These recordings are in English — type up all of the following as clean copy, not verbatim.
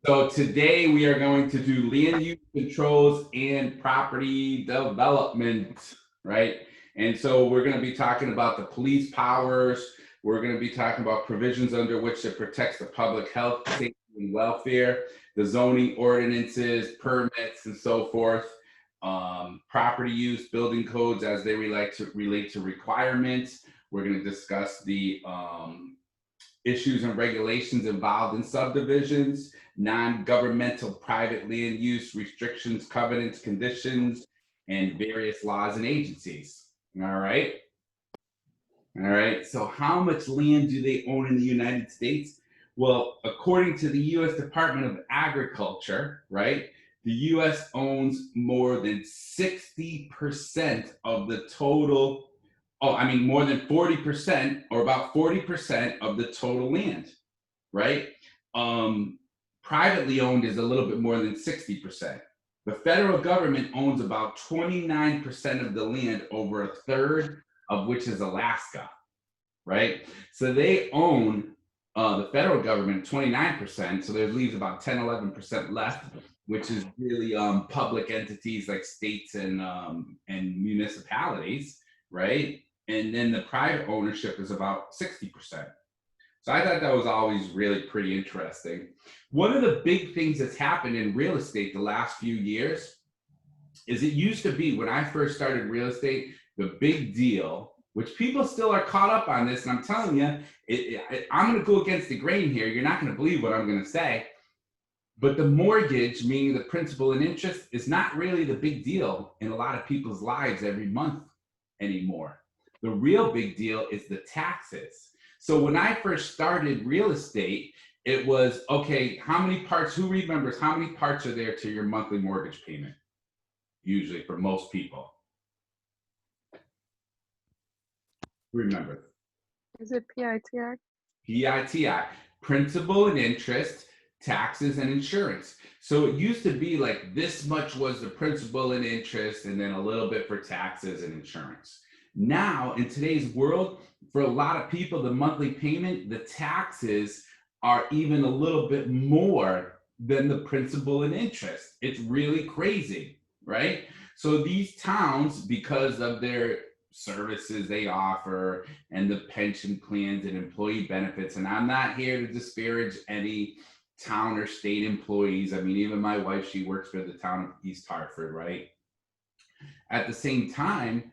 So today we are going to do land use controls and property development, right? And so we're going to be talking about the police powers. We're going to be talking about provisions under which it protects the public health, safety, and welfare, the zoning ordinances, permits, and so forth. Property use, building codes as they relate to requirements. We're going to discuss the issues and regulations involved in subdivisions, non-governmental private land use, restrictions, covenants, conditions, and various laws and agencies. All right. All right. So how much land do they own in the United States? Well, according to the U.S. Department of Agriculture, right, the U.S. owns more than 60% of the total. More than 40%, or about 40% of the total land, right? Privately owned is a little bit more than 60%. The federal government owns about 29% of the land, over a third of which is Alaska, right? So they own, the federal government, 29%, so there leaves about 10, 11% left, which is really public entities like states and municipalities, right? And then the private ownership is about 60%. So I thought that was always really pretty interesting. One of the big things that's happened in real estate the last few years is it used to be, when I first started real estate, the big deal, which people still are caught up on this, and I'm telling you, I'm going to go against the grain here. You're not going to believe what I'm going to say. But the mortgage, meaning the principal and interest, is not really the big deal in a lot of people's lives every month anymore. The real big deal is the taxes. So when I first started real estate, it was, okay, how many parts, who remembers how many parts are there to your monthly mortgage payment? Usually for most people. Remember. Is it PITI? PITI, principal and interest, taxes and insurance. So it used to be like this much was the principal and interest, and then a little bit for taxes and insurance. Now, in today's world, for a lot of people, the monthly payment, the taxes are even a little bit more than the principal and interest. It's really crazy, right? So these towns, because of their services they offer and the pension plans and employee benefits, and I'm not here to disparage any town or state employees. I mean, even my wife, she works for the town of East Hartford, right? At the same time,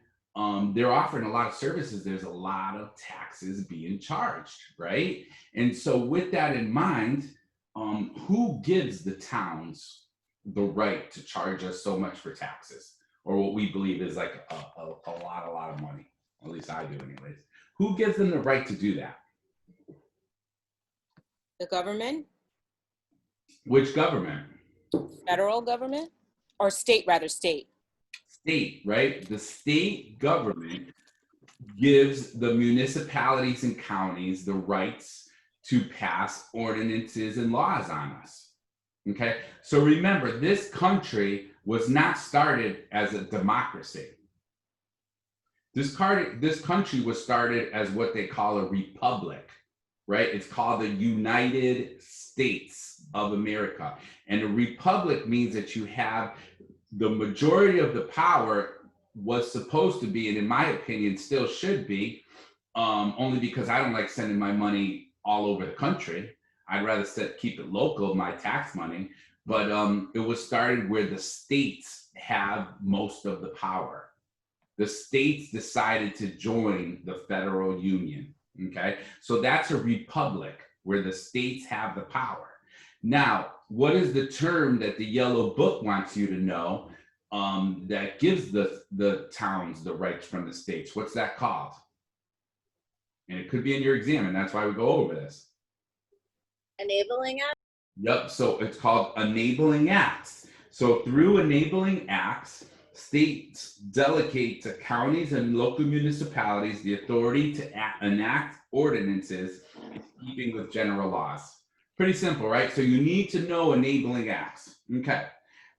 they're offering a lot of services. There's a lot of taxes being charged, right? And so with that in mind, who gives the towns the right to charge us so much for taxes, or what we believe is like a lot of money? At least I do anyways. Who gives them the right to do that? The government. Which government? Federal government, or state, rather, state. State, right? The state government gives the municipalities and counties the rights to pass ordinances and laws on us. Okay, so remember, this country was not started as a democracy. This country was started as what they call a republic, right? It's called the United States of America. And a republic means that you have the majority of the power, was supposed to be, and in my opinion still should be, only because I don't like sending my money all over the country. I'd rather keep it local, my tax money. But it was started where the states have most of the power. The states decided to join the federal union, okay? So that's a republic where the states have the power. Now, what is the term that the yellow book wants you to know that gives the towns the rights from the states? What's that called? And it could be in your exam, and that's why we go over this. Enabling Act? Yep, so it's called enabling acts. So through enabling acts, states delegate to counties and local municipalities the authority to enact ordinances in keeping with general laws. Pretty simple, right? So you need to know enabling acts. Okay.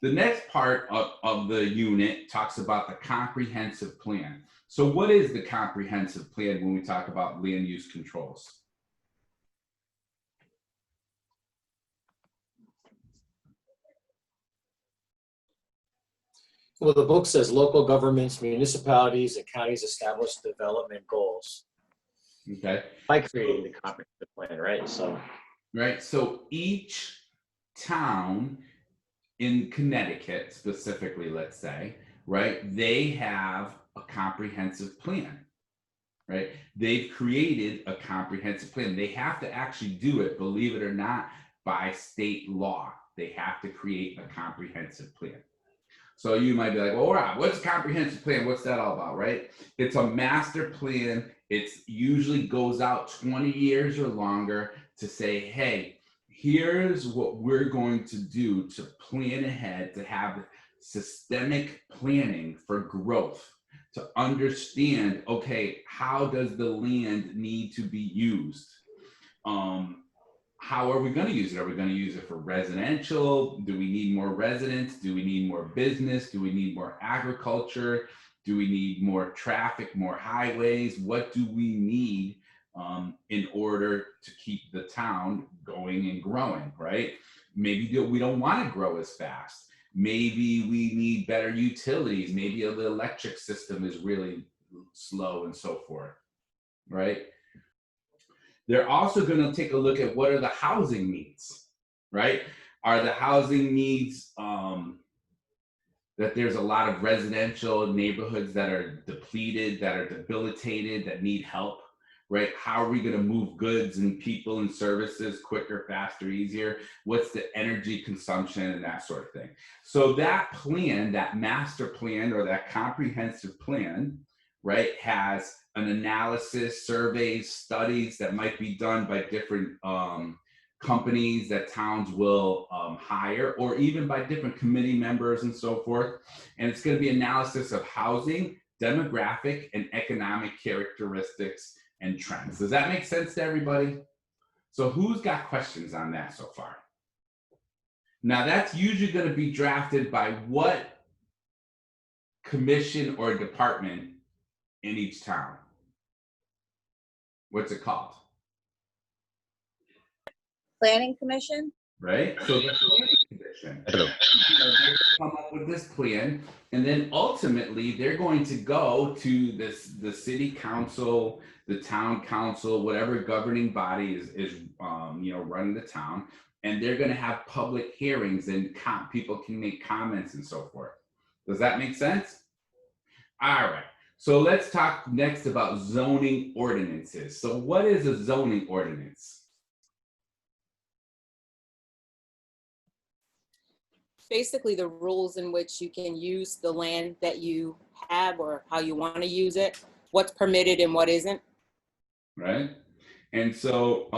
The next part of the unit talks about the comprehensive plan. So what is the comprehensive plan when we talk about land use controls? Well, the book says local governments, municipalities, and counties establish development goals Okay. by creating the comprehensive plan, right? So, Right. So each town in Connecticut, specifically, let's say, right, they have a comprehensive plan, right? They've created a comprehensive plan. They have to actually do it, believe it or not, by state law. They have to create a comprehensive plan. So you might be like, well, Rob, what's a comprehensive plan? What's that all about, right? It's a master plan. It's usually goes out 20 years or longer to say, hey, here's what we're going to do to plan ahead, to have systemic planning for growth, to understand, okay, how does the land need to be used? How are we going to use it? Are we going to use it for residential? Do we need more residents? Do we need more business? Do we need more agriculture? Do we need more traffic, more highways? What do we need in order to keep the town going and growing, right? Maybe we don't want to grow as fast. Maybe we need better utilities. Maybe the electric system is really slow and so forth, right? They're also going to take a look at what are the housing needs, right? Are the housing needs that there's a lot of residential neighborhoods that are depleted, that are debilitated, that need help, right? How are we going to move goods and people and services quicker, faster, easier? What's the energy consumption and that sort of thing? So that plan, that master plan or that comprehensive plan, right, has an analysis, surveys, studies that might be done by different companies that towns will hire, or even by different committee members and so forth. And it's going to be analysis of housing, demographic, and economic characteristics and trends. Does that make sense to everybody? So who's got questions on that so far? Now that's usually going to be drafted by what commission or department in each town? What's it called? Planning Commission? Right? So the planning commission, you know, they come up with this plan, and then ultimately they're going to go to the city council, the town council, whatever governing body is you know, running the town, and they're going to have public hearings and people can make comments and so forth. Does that make sense? All right. So let's talk next about zoning ordinances. So what is a zoning ordinance? Basically, the rules in which you can use the land that you have or how you want to use it, what's permitted and what isn't. Right? And so,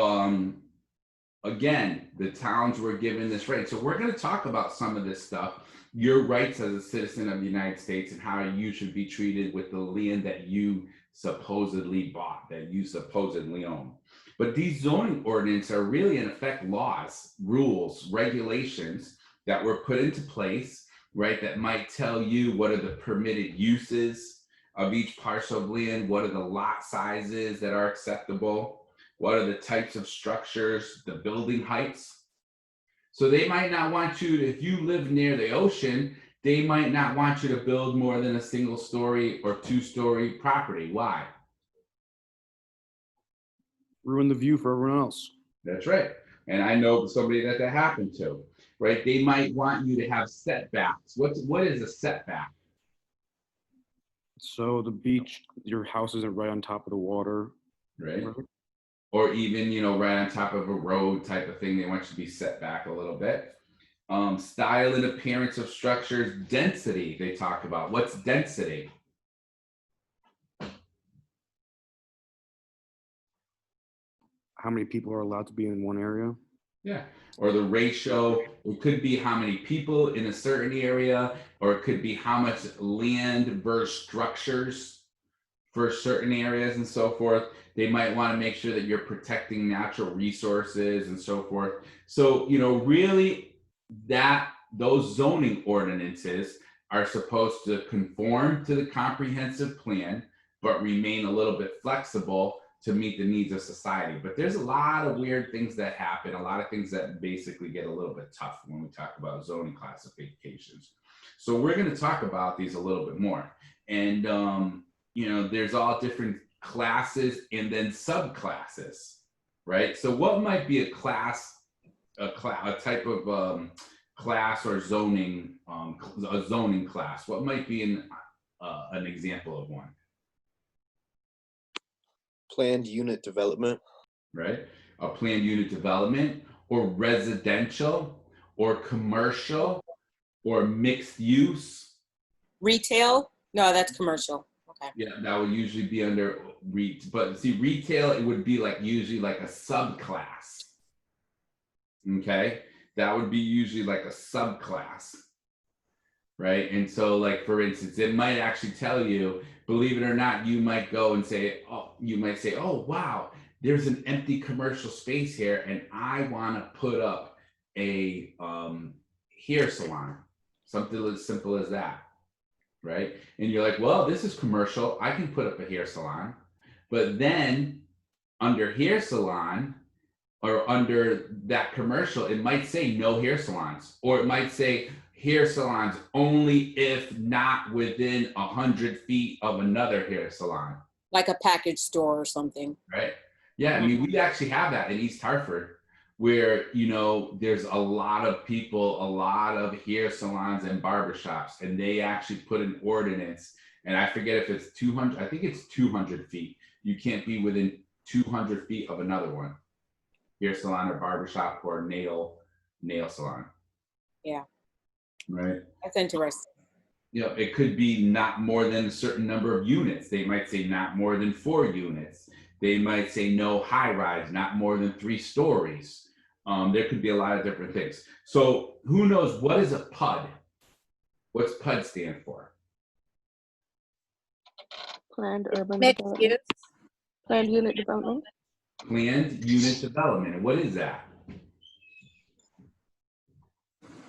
again, the towns were given this right. So we're going to talk about some of this stuff, your rights as a citizen of the United States and how you should be treated with the land that you supposedly bought, that you supposedly own. But these zoning ordinances are really, in effect, laws, rules, regulations that were put into place, right, that might tell you what are the permitted uses of each parcel of land, what are the lot sizes that are acceptable, what are the types of structures, the building heights. So they might not want you to, if you live near the ocean, they might not want you to build more than a single story or two-story property. Why? Ruin the view for everyone else. That's right. And I know somebody that happened to, right? They might want you to have setbacks. What is a setback? So the beach, your house isn't right on top of the water. Right? Or even, you know, right on top of a road type of thing. They want you to be set back a little bit. Style and appearance of structures, density they talk about. What's density? How many people are allowed to be in one area? Yeah. Or the ratio, it could be how many people in a certain area, or it could be how much land versus structures for certain areas and so forth. They might want to make sure that you're protecting natural resources and so forth. So, you know, really those zoning ordinances are supposed to conform to the comprehensive plan, but remain a little bit flexible to meet the needs of society. But there's a lot of weird things that happen, a lot of things that basically get a little bit tough when we talk about zoning classifications. So we're going to talk about these a little bit more. And, you know, there's all different classes and then subclasses, right? So what might be a class, a type of class or zoning, a zoning class? What might be an example of one? Planned unit development. Right? A planned unit development, or residential, or commercial, or mixed use. Retail? No, that's commercial. Okay. Yeah, that would usually be under but see, retail, it would be like usually like a subclass. Okay, that would be usually like a subclass, right? And so, like, for instance, it might actually tell you, believe it or not, you might go and say, oh, you might say, oh, wow, there's an empty commercial space here, and I want to put up a hair salon, something as simple as that, right? And you're like, well, this is commercial, I can put up a hair salon. But then under hair salon, or under that commercial, it might say no hair salons, or it might say hair salons only if not within 100 feet of another hair salon. Like a package store or something. Right? Yeah, I mean, we actually have that in East Hartford, where, you know, there's a lot of people, a lot of hair salons and barbershops, and they actually put an ordinance, and I forget if it's 200, I think it's 200 feet. You can't be within 200 feet of another one. Hair salon or barbershop or nail salon. Yeah. Right. That's interesting. You know, it could be not more than a certain number of units. They might say not more than 4 units. They might say no high rise, not more than 3 stories. There could be a lot of different things. So who knows, what is a PUD? What's PUD stand for? Planned urban Mixed development. use. Planned unit development. Planned unit development. And what is that?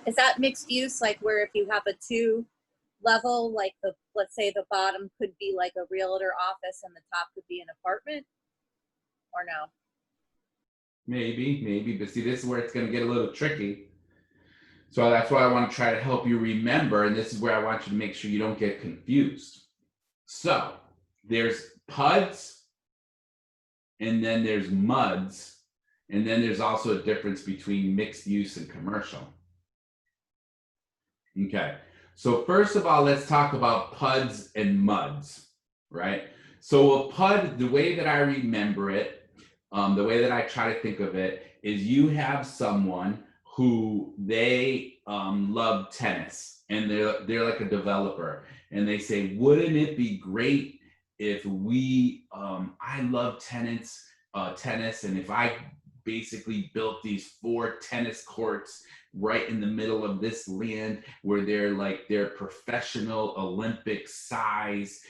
Is that mixed use, like where if you have a 2-level, like let's say the bottom could be like a realtor office and the top could be an apartment? Or no? Maybe, but see, this is where it's going to get a little tricky. So that's why I want to try to help you remember, and this is where I want you to make sure you don't get confused. So there's PUDs, and then there's MUDs, and then there's also a difference between mixed use and commercial. Okay, so first of all, let's talk about PUDs and MUDs, right? So a PUD, the way that I remember it, the way that I try to think of it, is you have someone who they love tennis, and they're like a developer, and they say, wouldn't it be great if we, I love tennis, and if I basically built these 4 tennis courts right in the middle of this land where they're professional Olympic size,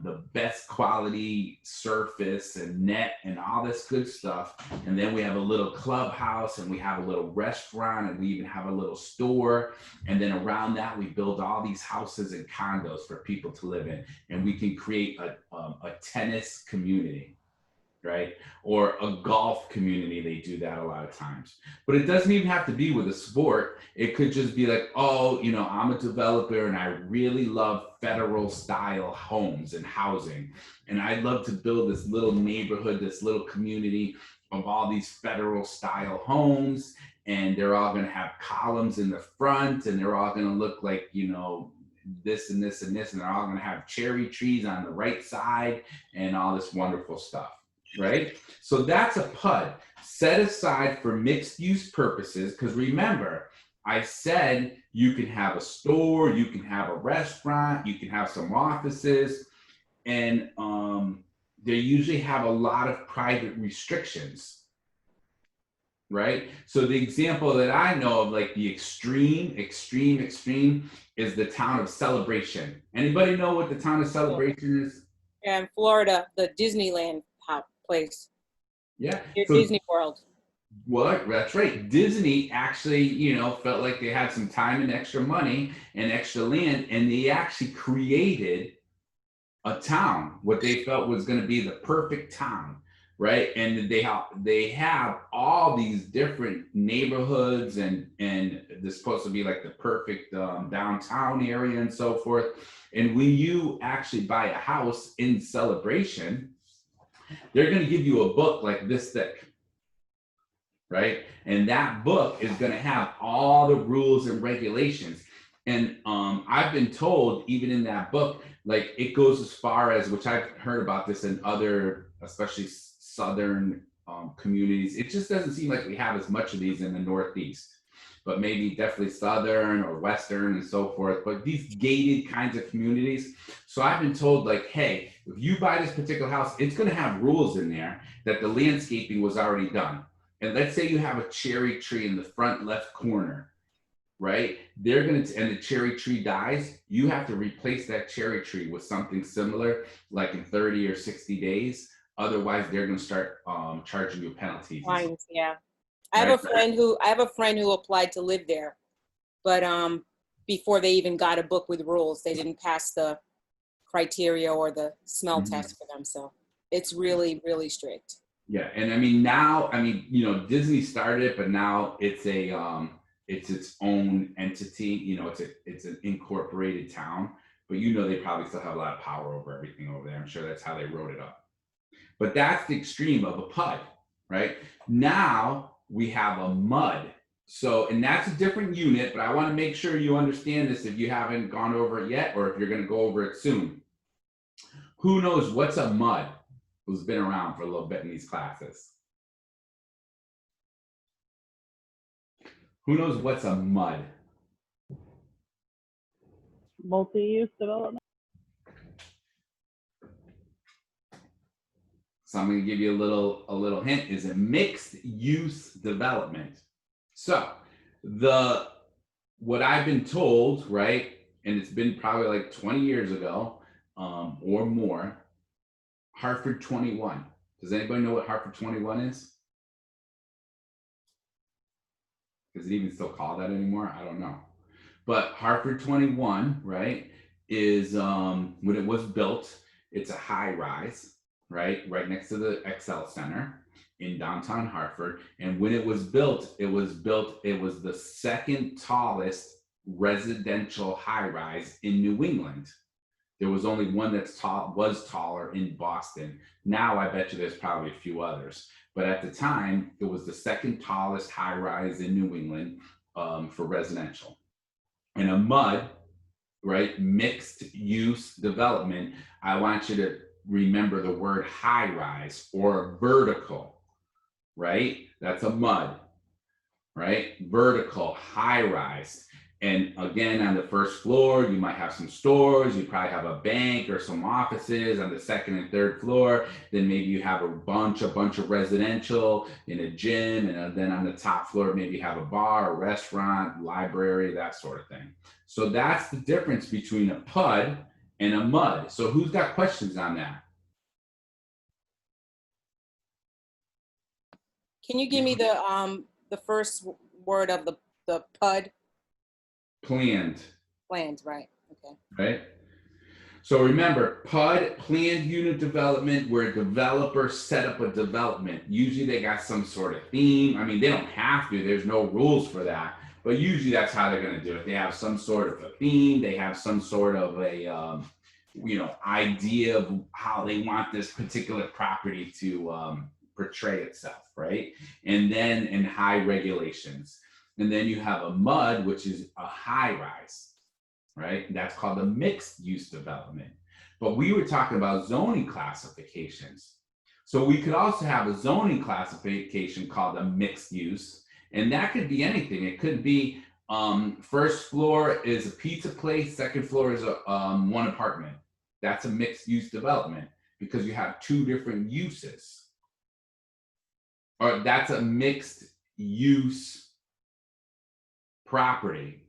the best quality surface and net and all this good stuff. And then we have a little clubhouse, and we have a little restaurant, and we even have a little store. And then around that, we build all these houses and condos for people to live in. And we can create a tennis community, right? Or a golf community. They do that a lot of times. But it doesn't even have to be with a sport. It could just be like, oh, you know, I'm a developer and I really love federal style homes and housing. And I'd love to build this little neighborhood, this little community of all these federal style homes. And they're all going to have columns in the front, and they're all going to look like, you know, this and this and this. And they're all going to have cherry trees on the right side and all this wonderful stuff. Right? So that's a PUD set aside for mixed use purposes. Because remember, I said you can have a store, you can have a restaurant, you can have some offices, and they usually have a lot of private restrictions. Right? So the example that I know of, like the extreme is the town of Celebration. Anybody know what the town of Celebration is? Yeah, in Florida, the Disneyland place. Yeah. So, Disney World. What? That's right. Disney actually, you know, felt like they had some time and extra money and extra land, and they actually created a town, what they felt was going to be the perfect town, right? And they have all these different neighborhoods, and this supposed to be like the perfect downtown area and so forth. And when you actually buy a house in Celebration, they're going to give you a book like this thick, right? And that book is going to have all the rules and regulations. And I've been told, even in that book, like it goes as far as, which I've heard about this in other, especially southern communities. It just doesn't seem like we have as much of these in the Northeast, but maybe definitely southern or western and so forth. But these gated kinds of communities. So I've been told, like, hey, if you buy this particular house, it's going to have rules in there that the landscaping was already done. And let's say you have a cherry tree in the front left corner, right? They're going to, and the cherry tree dies, you have to replace that cherry tree with something similar, like in 30 or 60 days. Otherwise, they're going to start charging you penalties. Fines, yeah. I have a friend who applied to live there, but before they even got a book with rules, they didn't pass the criteria or the smell test for them. So it's really, really strict. Yeah, and I mean now, you know, Disney started it, but now it's a it's its own entity. You know, it's an incorporated town, but you know they probably still have a lot of power over everything over there. I'm sure that's how they wrote it up. But that's the extreme of a PUD, right? Now we have a MUD. So, and that's a different unit, but I want to make sure you understand this if you haven't gone over it yet, or if you're going to go over it soon. Who knows what's a MUD? Who's been around for a little bit in these classes? Who knows what's a MUD? Multi-use development. So I'm going to give you a little hint. Is a mixed use development. So what I've been told, right, and it's been probably like 20 years ago or more, Hartford 21. Does anybody know what Hartford 21 is? Is it even still called that anymore? I don't know. But Hartford 21, right, is when it was built, it's a high rise, right next to the Excel Center in downtown Hartford. And when it was built, it was the second tallest residential high rise in New England. There was only one was taller in Boston. Now I bet you there's probably a few others. But at the time, it was the second tallest high rise in New England for residential. And a MUD, right, mixed use development, I want you to remember the word high rise or vertical, right? That's a MUD, right? Vertical, high rise. And again, on the first floor, you might have some stores, you probably have a bank or some offices. On the second and third floor, then maybe you have a bunch of residential in a gym. And then on the top floor, maybe you have a bar, a restaurant, library, that sort of thing. So that's the difference between a PUD and a MUD. So who's got questions on that? Can you give me the first word of the PUD? Planned. Planned, right? Okay. Right. So remember, PUD, planned unit development, where a developer set up a development. Usually they got some sort of theme. I mean, they don't have to. There's no rules for that. But usually that's how they're going to do it. They have some sort of a theme. They have some sort of a idea of how they want this particular property to portray itself, right? And then in high regulations. And then you have a MUD, which is a high rise, right? That's called a mixed use development. But we were talking about zoning classifications. So we could also have a zoning classification called a mixed use. And that could be anything. It could be first floor is a pizza place, second floor is a one apartment. That's a mixed use development because you have two different uses. Or that's a mixed use property,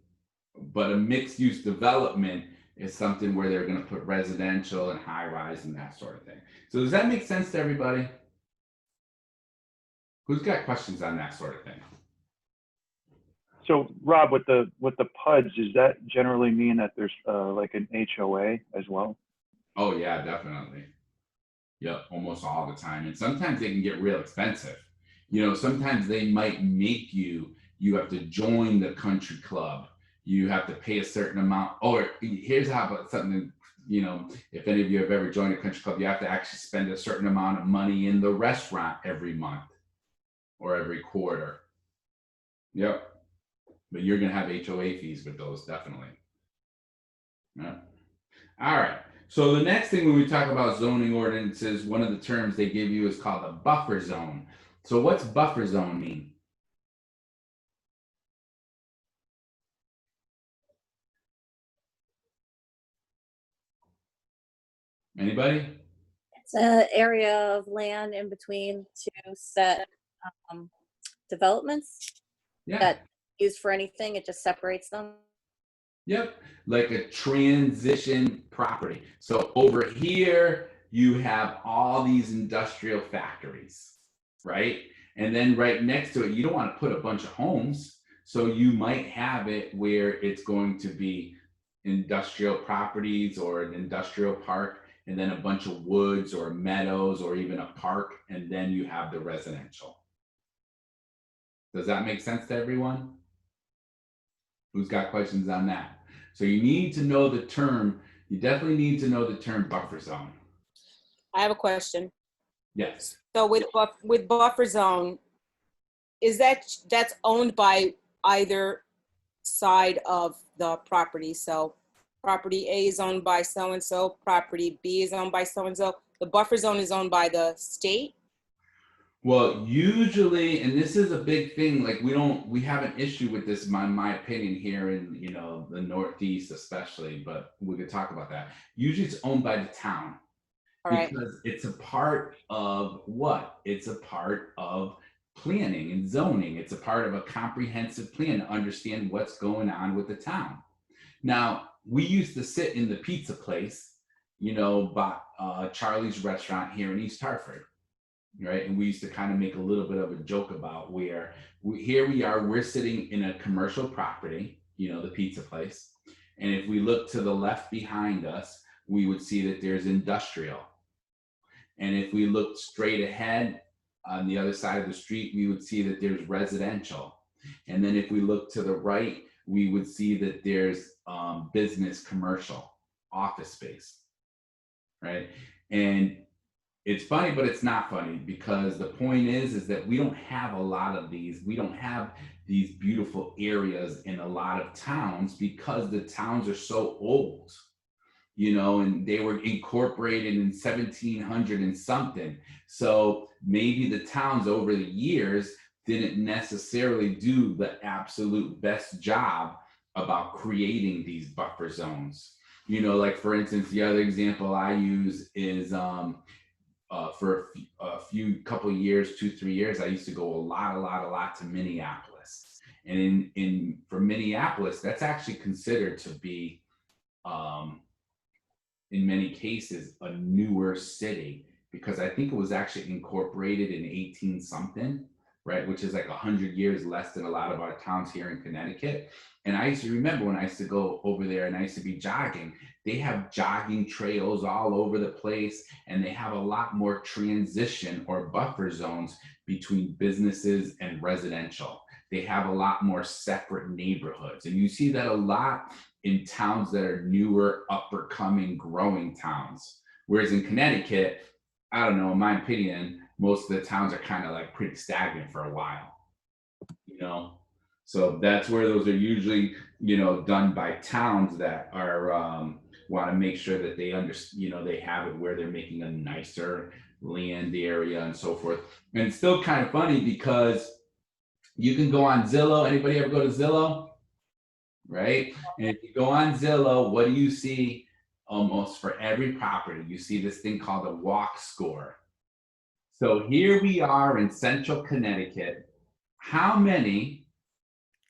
but a mixed use development is something where they're going to put residential and high rise and that sort of thing. So does that make sense to everybody? Who's got questions on that sort of thing? So Rob, with the PUDs, does that generally mean that there's like an HOA as well? Oh yeah, definitely. Yep, almost all the time. And sometimes they can get real expensive. You know, sometimes they might make you have to join the country club. You have to pay a certain amount. Or here's how about something, you know, if any of you have ever joined a country club, you have to actually spend a certain amount of money in the restaurant every month or every quarter. Yep. But you're going to have HOA fees with those, definitely. Yeah. All right. So the next thing when we talk about zoning ordinances, one of the terms they give you is called a buffer zone. So what's buffer zone mean? Anybody? It's an area of land in between two set developments Yeah. that used for anything. It just separates them. Yep. Like a transition property. So over here, you have all these industrial factories, right? And then right next to it, you don't want to put a bunch of homes. So you might have it where it's going to be industrial properties or an industrial park, and then a bunch of woods or meadows or even a park, and then you have the residential. Does that make sense to everyone? Who's got questions on that? So you need to know the term, you definitely need to know the term buffer zone. I have a question. Yes. So with buffer zone, is that's owned by either side of the property? So property A is owned by so-and-so, property B is owned by so-and-so. The buffer zone is owned by the state? Well, usually, and this is a big thing, like we have an issue with this, my opinion, here in, you know, the Northeast especially, but we could talk about that. Usually it's owned by the town. All right. Because it's a part of what? It's a part of planning and zoning. It's a part of a comprehensive plan to understand what's going on with the town. Now, we used to sit in the pizza place, you know, by Charlie's restaurant here in East Hartford, right? And we used to kind of make a little bit of a joke about where here we are, we're sitting in a commercial property, you know, the pizza place. And if we look to the left behind us, we would see that there's industrial. And if we looked straight ahead on the other side of the street, we would see that there's residential. And then if we look to the right, we would see that there's business, commercial, office space, right? And it's funny, but it's not funny, because the point is that we don't have a lot of these. We don't have these beautiful areas in a lot of towns because the towns are so old. You know, and they were incorporated in 1700 and something. So maybe the towns over the years didn't necessarily do the absolute best job about creating these buffer zones. You know, like for instance, the other example I use is for a couple years, 2-3 years, I used to go a lot to Minneapolis. And for Minneapolis, that's actually considered to be in many cases a newer city, because I think it was actually incorporated in 18 something, right? Which is like 100 years less than a lot of our towns here in Connecticut. And I used to remember when I used to go over there and I used to be jogging, they have jogging trails all over the place, and they have a lot more transition or buffer zones between businesses and residential. They have a lot more separate neighborhoods. And you see that a lot in towns that are newer, upper coming, growing towns. Whereas in Connecticut, I don't know, in my opinion, most of the towns are kind of like pretty stagnant for a while, you know? So that's where those are usually, you know, done by towns that are, want to make sure that they understand, you know, they have it where they're making a nicer land area and so forth. And it's still kind of funny because you can go on Zillow. Anybody ever go to Zillow? Right? And if you go on Zillow, what do you see almost for every property? You see this thing called a walk score. So here we are in central Connecticut. How many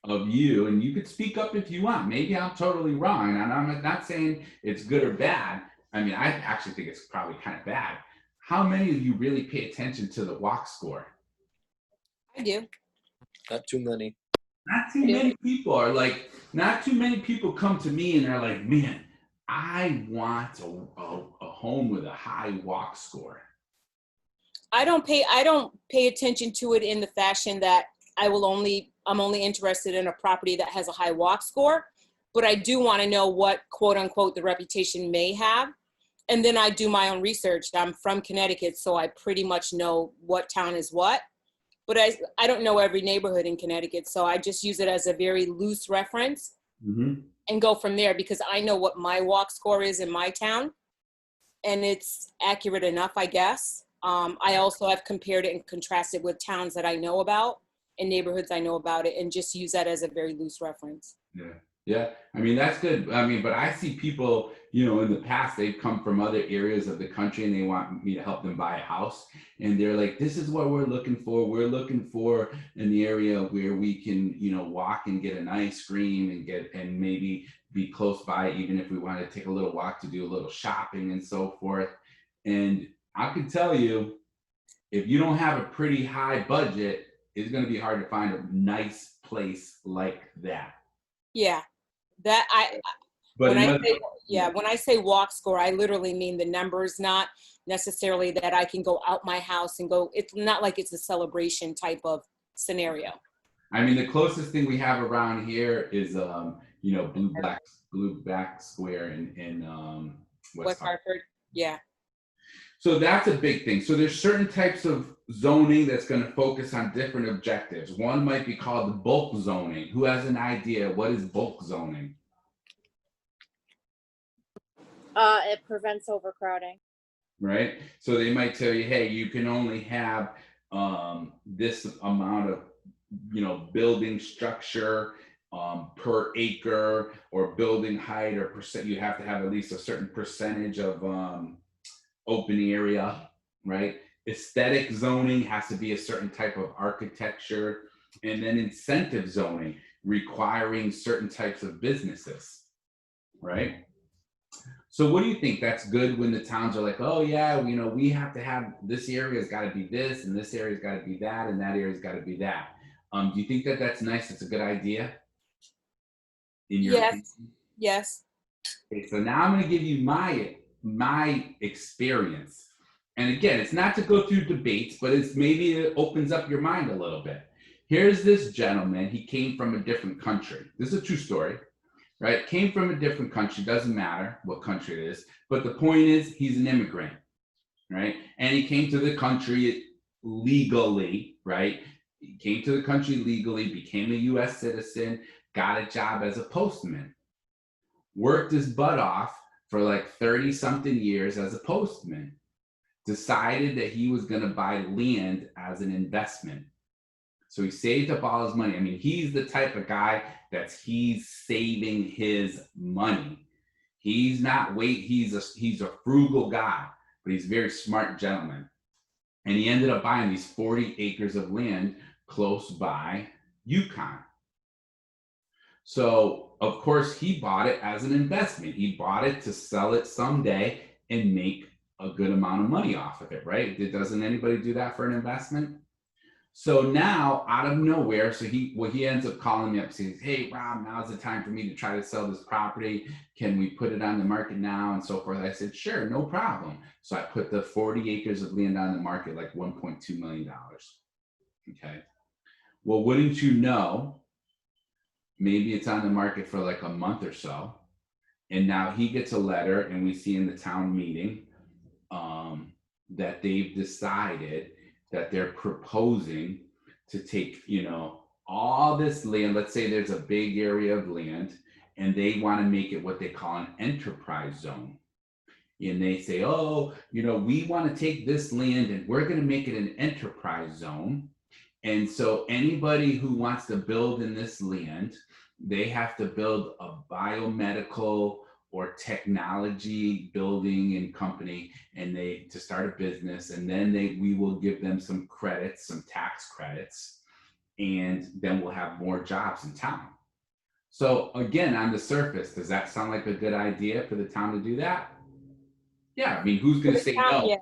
of you, and you could speak up if you want, maybe I'm totally wrong, and I'm not saying it's good or bad. I mean, I actually think it's probably kind of bad. How many of you really pay attention to the walk score? I do. Not too many. Not too many people are like, not too many people come to me and they're like, man, I want a home with a high walk score? I don't pay attention to it in the fashion that I'm only interested in a property that has a high walk score, but I do want to know what quote unquote the reputation may have. And then I do my own research. I'm from Connecticut, so I pretty much know what town is what, but I don't know every neighborhood in Connecticut. So I just use it as a very loose reference and go from there, because I know what my walk score is in my town and it's accurate enough, I guess. I also have compared it and contrasted with towns that I know about and neighborhoods I know about it, and just use that as a very loose reference. Yeah. I mean, that's good. I mean, but I see people, you know, in the past, they've come from other areas of the country and they want me to help them buy a house. And they're like, this is what we're looking for. We're looking for an area where we can, you know, walk and get an ice cream and maybe be close by, even if we want to take a little walk to do a little shopping and so forth. And I can tell you, if you don't have a pretty high budget, it's going to be hard to find a nice place like that. Yeah, that But when I say walk score, I literally mean the numbers, not necessarily that I can go out my house and go. It's not like it's a celebration type of scenario. I mean, the closest thing we have around here is, you know, Blue Back Square in West Hartford. Yeah. So that's a big thing. So there's certain types of zoning that's going to focus on different objectives. One might be called the bulk zoning. Who has an idea? What is bulk zoning? It prevents overcrowding. Right? So they might tell you, hey, you can only have this amount of, you know, building structure per acre, or building height or percent. You have to have at least a certain percentage of open area, right? Aesthetic zoning has to be a certain type of architecture, and then incentive zoning requiring certain types of businesses, right? So what do you think? That's good when the towns are like, oh yeah, you know, we have to have, this area's got to be this, and this area's got to be that, and that area's got to be that. Do you think that that's nice? It's a good idea? In your opinion? Yes. Okay, so now I'm going to give you my experience. And again, it's not to go through debates, but it's maybe it opens up your mind a little bit. Here's this gentleman. He came from a different country. This is a true story, right? Came from a different country. Doesn't matter what country it is. But the point is, he's an immigrant, right? And he came to the country legally, right? He came to the country legally, became a US citizen, got a job as a postman, worked his butt off for like 30 something years as a postman, decided that he was going to buy land as an investment. So he saved up all his money. I mean, he's the type of guy he's saving his money. He's not he's a frugal guy, but he's a very smart gentleman. And he ended up buying these 40 acres of land close by Yukon. So, of course, he bought it as an investment. He bought it to sell it someday and make a good amount of money off of it, right? Doesn't anybody do that for an investment? So now, out of nowhere, he ends up calling me up, saying, hey, Rob, now's the time for me to try to sell this property. Can we put it on the market now? And so forth. I said, sure, no problem. So I put the 40 acres of land on the market, like $1.2 million. Okay. Well, wouldn't you know, maybe it's on the market for like a month or so. And now he gets a letter, and we see in the town meeting that they've decided that they're proposing to take, you know, all this land. Let's say there's a big area of land, and they want to make it what they call an enterprise zone. And they say, oh, you know, we want to take this land and we're going to make it an enterprise zone. And so anybody who wants to build in this land, they have to build a biomedical or technology building and company, and to start a business. And then we will give them some credits, some tax credits, and then we'll have more jobs in town. So again, on the surface, does that sound like a good idea for the town to do that? Yeah, I mean, who's going to say no? Yeah,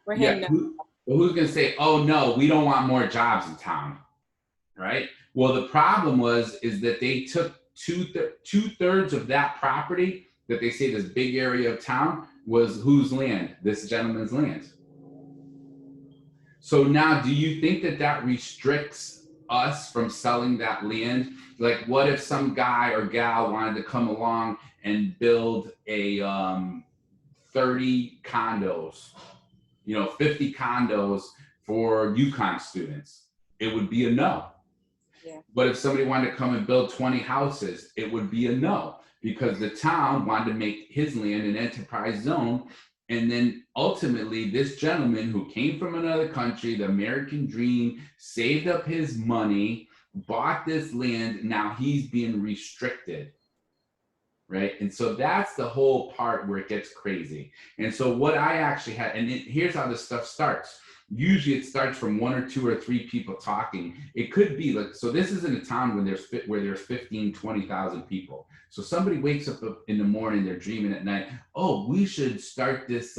for him, no. Who's going to say, oh no, we don't want more jobs in town, right? Well, the problem is that they took two-thirds of that property that they say this big area of town, was whose land? This gentleman's land. So now, do you think that that restricts us from selling that land? Like, what if some guy or gal wanted to come along and build a 30 condos, 50 condos for UConn students? It would be a no. Yeah. But if somebody wanted to come and build 20 houses, it would be a no, because the town wanted to make his land an enterprise zone. And then ultimately, this gentleman who came from another country, the American dream, saved up his money, bought this land. Now he's being restricted, right? And so that's the whole part where it gets crazy. And so what I actually had, and here's how this stuff starts. Usually it starts from 1 or 2 or 3 people talking. It could be like, so this isn't a town where there's 15, 20,000 people. So somebody wakes up in the morning, they're dreaming at night, oh, we should start this,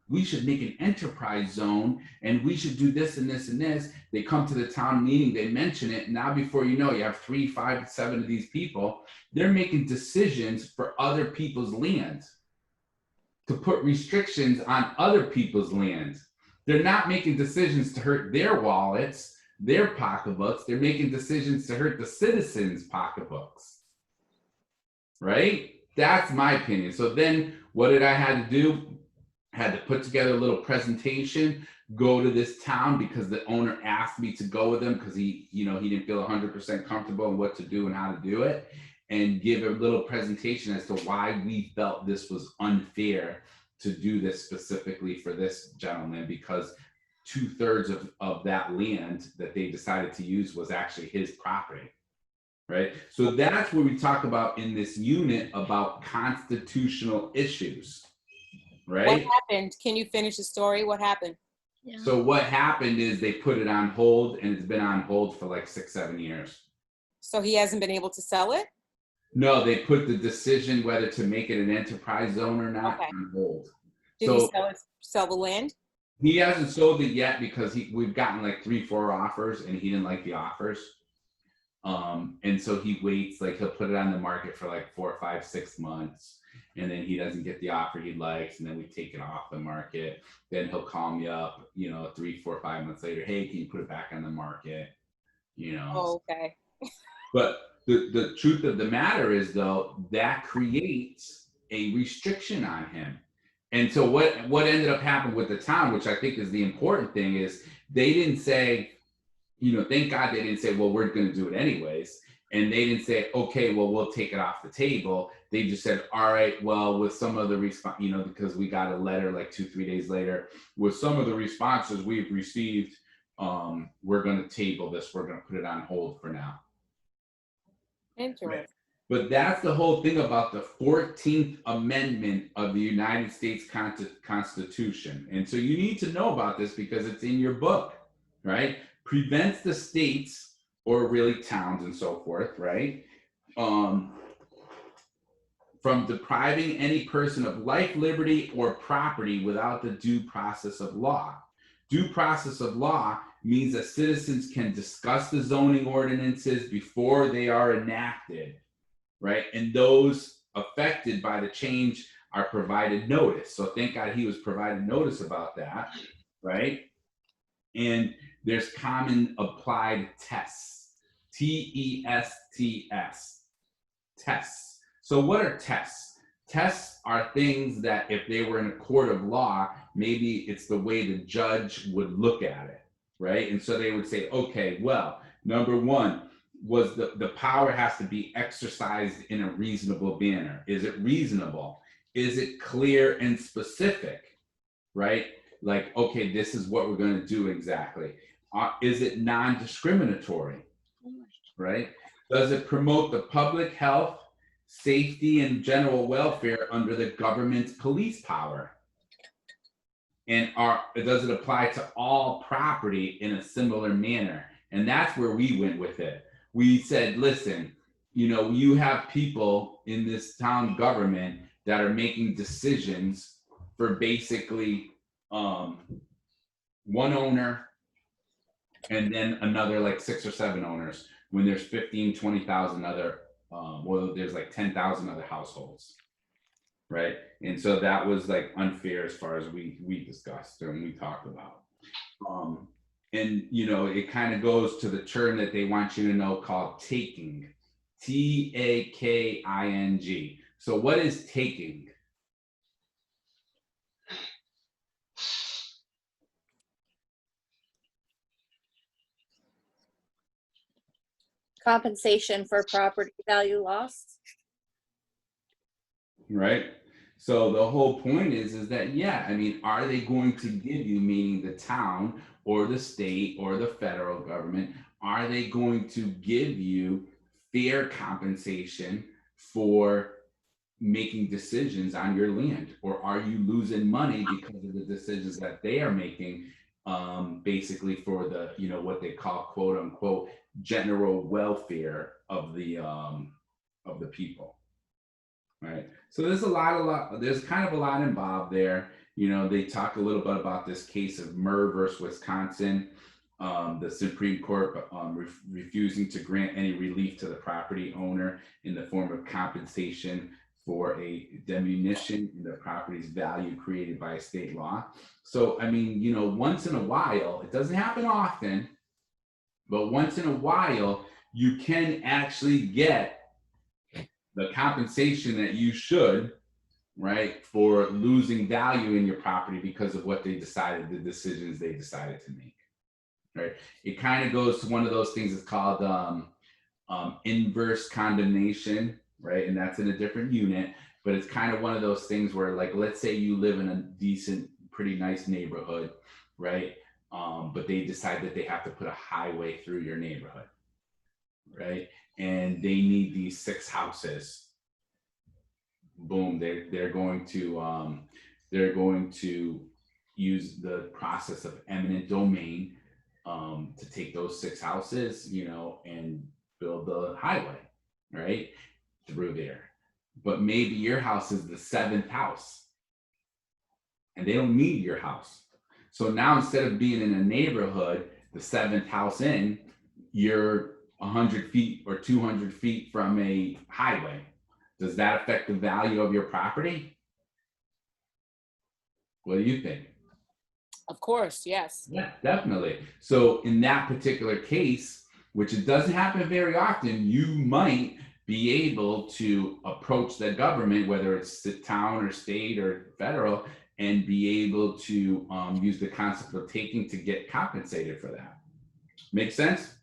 we should make an enterprise zone, and we should do this and this and this. They come to the town meeting, they mention it. Now, before you know, you have 3, 5, 7 of these people. They're making decisions for other people's land, to put restrictions on other people's land. They're not making decisions to hurt their wallets, their pocketbooks. They're making decisions to hurt the citizens' pocketbooks, right? That's my opinion. So then what did I have to do? I had to put together a little presentation, go to this town because the owner asked me to go with him because he didn't feel 100% comfortable in what to do and how to do it, and give a little presentation as to why we felt this was unfair to do this specifically for this gentleman, because 2/3 of that land that they decided to use was actually his property, right? So that's what we talk about in this unit about constitutional issues, right? What happened? Can you finish the story? What happened? Yeah. So what happened is they put it on hold, and it's been on hold for like 6, 7 years. So he hasn't been able to sell it? No, they put the decision whether to make it an enterprise zone or not Okay. on hold. Did So he sell the land? he hasn't sold it yet because we've gotten like 3, 4 offers, and he didn't like the offers. And so he waits, like he'll put it on the market for like 4, 5, 6 months, and then he doesn't get the offer he likes, and then we take it off the market. Then he'll call me up, 3, 4, 5 months later. Hey, can you put it back on the market? Oh, okay. But the truth of the matter is, though, that creates a restriction on him. And so what ended up happening with the town, which I think is the important thing, is they didn't say, thank God they didn't say, well, we're going to do it anyways. And they didn't say, okay, well, we'll take it off the table. They just said, all right, well, with some of the response, because we got a letter like 2, 3 days later, with some of the responses we've received, we're going to table this. We're going to put it on hold for now. Interesting. Right. But that's the whole thing about the 14th Amendment of the United States Constitution. And so you need to know about this because it's in your book, right? Prevents the states, or really towns and so forth, right? From depriving any person of life, liberty, or property without the due process of law. Due process of law means that citizens can discuss the zoning ordinances before they are enacted, right? And those affected by the change are provided notice. So thank God he was provided notice about that, right? And there's common applied tests, TESTS, tests. So what are tests? Tests are things that if they were in a court of law, maybe it's the way the judge would look at it, right? And so they would say, okay, well, number 1, was the power has to be exercised in a reasonable manner. Is it reasonable? Is it clear and specific, right? Like, okay, this is what we're going to do exactly. Is it non-discriminatory, right? Does it promote the public health, safety, and general welfare under the government's police power? And does it apply to all property in a similar manner? And that's where we went with it. We said, listen, you have people in this town government that are making decisions for basically one owner and then another like 6 or 7 owners, when there's 15, 20,000 other, there's like 10,000 other households. right? And so that was like unfair as far as we discussed and we talked about. And you know, it kind of goes to the term that they want you to know called taking, Taking. So what is taking? Compensation for property value lost. Right? So the whole point is that, yeah, I mean, are they going to give you, meaning the town or the state or the federal government, are they going to give you fair compensation for making decisions on your land? Or are you losing money because of the decisions that they are making, basically for the, you know, what they call quote unquote general welfare of the people? Right. So there's there's kind of a lot involved there. You know, they talk a little bit about this case of Murr versus Wisconsin, the Supreme Court refusing to grant any relief to the property owner in the form of compensation for a diminution in the property's value created by a state law. So, I mean, you know, once in a while, it doesn't happen often, but once in a while, you can actually get the compensation that you should, right, for losing value in your property because of what they decided, the decisions they decided to make, right? It kind of goes to one of those things that's called inverse condemnation, right? And that's in a different unit, but it's kind of one of those things where, like, let's say you live in a decent, pretty nice neighborhood, right? But they decide that they have to put a highway through your neighborhood, right? And they need these 6 houses. Boom, they're going to use the process of eminent domain to take those 6 houses, you know, and build the highway, right, through there. But maybe your house is the 7th house and they don't need your house. So now instead of being in a neighborhood, the 7th house in, you're 100 feet or 200 feet from a highway. Does that affect the value of your property? What do you think? Of course, yes. Yeah, definitely. So in that particular case, which it doesn't happen very often, you might be able to approach the government, whether it's the town or state or federal, and be able to use the concept of taking to get compensated for that. Make sense?